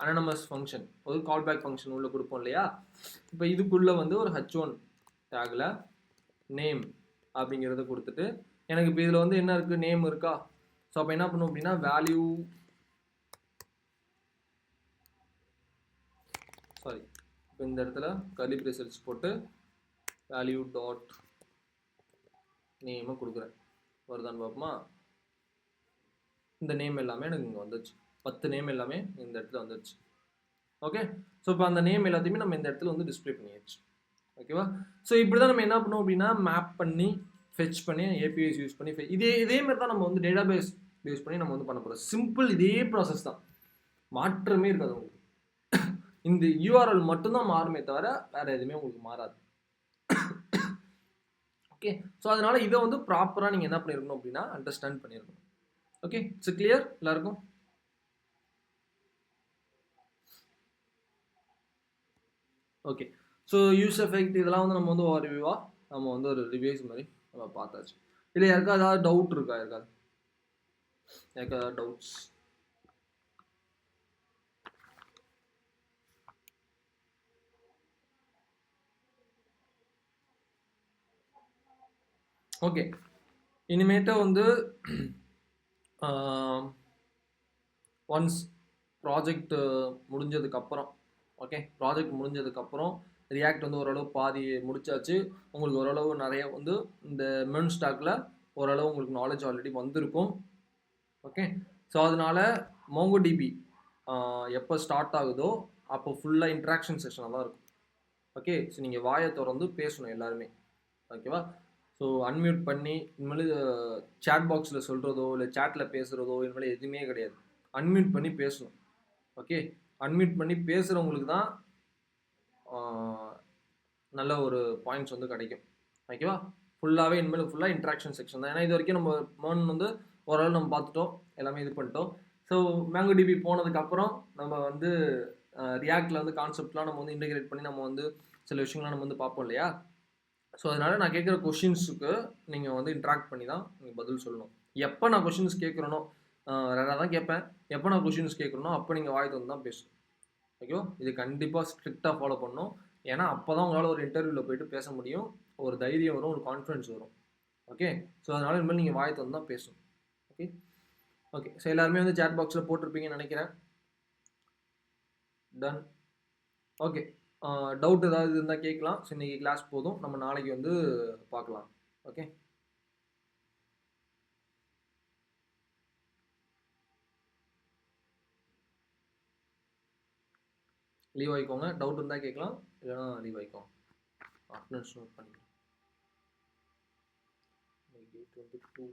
அனானமஸ் ஃபங்க்ஷன் ஒரு கால் பேக் ஃபங்க்ஷன் உள்ள கொடுப்போம் இல்லையா. இப்போ இதுக்குள்ளே வந்து ஒரு h1 டேக்கில் நேம் அப்படிங்கிறத கொடுத்துட்டு எனக்கு இப்போ இதில் வந்து என்ன இருக்குது, நேம் இருக்கா. ஸோ அப்போ என்ன பண்ணும் அப்படின்னா வேல்யூ இப்போ இந்த இடத்துல கர்லி பிரேசஸ் போட்டு வேல்யூ டாட் நேமை கொடுக்குறேன். வருதான்னு பார்ப்போமா. இந்த நேம் எல்லாமே எனக்கு இங்கே வந்துடுச்சு. 10 நேம் எல்லாமே இந்த இடத்துல வந்துடுச்சு. ஓகே. ஸோ இப்போ அந்த நேம் எல்லாத்தையுமே நம்ம இந்த இடத்துல வந்து டிஸ்பிளே பண்ணியாச்சு. ஓகேவா. ஸோ இப்படி தான் நம்ம என்ன பண்ணுவோம் அப்படின்னா மேப் பண்ணி ஃபெச் பண்ணி ஏபிஐஸ் யூஸ் பண்ணி இதே மாதிரி தான் நம்ம வந்து டேட்டாபேஸ் யூஸ் பண்ணி நம்ம வந்து பண்ண போகிறோம். சிம்பிள் இதே ப்ராசஸ் தான், மாற்றமே இருக்காது உங்களுக்கு. இந்த யூஆர்எல் மட்டும்தான் மாறுமே தவிர வேறு எதுவுமே உங்களுக்கு மாறாது. ஓகே. ஸோ அதனால இதை வந்து ப்ராப்பராக நீங்கள் என்ன பண்ணிருக்கணும் அப்படின்னா அண்டர்ஸ்டாண்ட் பண்ணியிருக்கணும். ஓகே. இட்ஸ் கிளியர் எல்லாருக்கும். ஓகே. ஸோ யூஸ் எஃபெக்ட் இதெல்லாம் வந்து நம்ம வந்து ஒரு ரிவ்யூவாக நம்ம வந்து ஒரு ரிவ்யூஸ் மாதிரி நம்ம பார்த்தாச்சு. இல்லை யாருக்கா ஏதாவது டவுட் இருக்கா? யாருக்காவது ஏதாவது டவுட்ஸ்? ஓகே. இனிமேட்டு வந்து ஒன்ஸ் ப்ராஜெக்ட் முடிஞ்சதுக்கப்புறம், ஓகே, ப்ராஜெக்ட் முடிஞ்சதுக்கப்புறம் ரியாக்ட் வந்து ஓரளவு பாதி முடிச்சாச்சு. உங்களுக்கு ஓரளவு நிறைய வந்து இந்த மென் ஸ்டாக்கில் ஓரளவு உங்களுக்கு நாலேஜ் ஆல்ரெடி வந்திருக்கும். ஓகே. ஸோ அதனால மோங்கோடிபி எப்போ ஸ்டார்ட் ஆகுதோ அப்போ ஃபுல்லாக இன்ட்ராக்ஷன் செஷனாக தான் இருக்கும். ஓகே. ஸோ நீங்கள் வாயை திறந்து பேசணும் எல்லாருமே. ஓகேவா. ஸோ அன்மியூட் பண்ணி இனிமேல் சேட் பாக்ஸில் சொல்கிறதோ இல்லை சேட்டில் பேசுகிறதோ இனிமேல் எதுவுமே கிடையாது. அன்மியூட் பண்ணி பேசணும். ஓகே. அன்மியூட் பண்ணி பேசுகிறவங்களுக்கு தான் நல்ல ஒரு பாயிண்ட்ஸ் வந்து கிடைக்கும். ஓகேவா. ஃபுல்லாகவே இனிமேல் ஃபுல்லாக இன்ட்ராக்ஷன் செக்ஷன் தான். ஏன்னா இது வரைக்கும் நம்ம மேர்ன் வந்து ஓரளவு நம்ம பார்த்துட்டோம், எல்லாமே இது பண்ணிட்டோம். ஸோ மேங்கோடிபி போனதுக்கப்புறம் நம்ம வந்து ரியாக்டில் வந்து கான்செப்ட்லாம் நம்ம வந்து இன்டெகிரேட் பண்ணி நம்ம வந்து சில விஷயங்கள்லாம் நம்ம வந்து பார்ப்போம் இல்லையா. ஸோ அதனால் நான் கேட்குற கொஷின்ஸுக்கு நீங்கள் வந்து இன்ட்ராக்ட் பண்ணி தான் நீங்கள் பதில் சொல்லணும். எப்போ நான் கொஷின்ஸ் கேட்குறனோ ரேராக தான் கேட்பேன். எப்போ நான் கொஷின்ஸ் கேட்குறனோ அப்போ நீங்கள் வாய் வந்து தான் பேசணும். ஓகேவா. இது கண்டிப்பாக ஸ்ட்ரிக்டாக ஃபாலோ பண்ணணும். ஏன்னா அப்போ தான் உங்களால் ஒரு இன்டர்வியூவில் போய்ட்டு பேச முடியும், ஒரு தைரியம் வரும், ஒரு கான்ஃபிடன்ஸ் வரும். ஓகே. ஸோ அதனால் இனிமேல் நீங்கள் வாய் வந்து தான் பேசணும். ஓகே. ஓகே. ஸோ எல்லாருமே வந்து சேட் பாக்ஸில் போட்டிருப்பீங்கன்னு நினைக்கிறேன். டன். ஓகே. டவுட் ஏதாவது இருந்தால் கேட்கலாம். ஸோ இன்றைக்கி கிளாஸ் போதும், நம்ம நாளைக்கு வந்து பார்க்கலாம். ஓகே. லீவ் ஆகிக்கோங்க. டவுட் இருந்தால் கேட்கலாம், இல்லைனா லீவ் ஆகிக்கோங்க. அட்டெண்டன்ஸ் நோட் பண்ணிக்கலாம். டேட் வந்து 2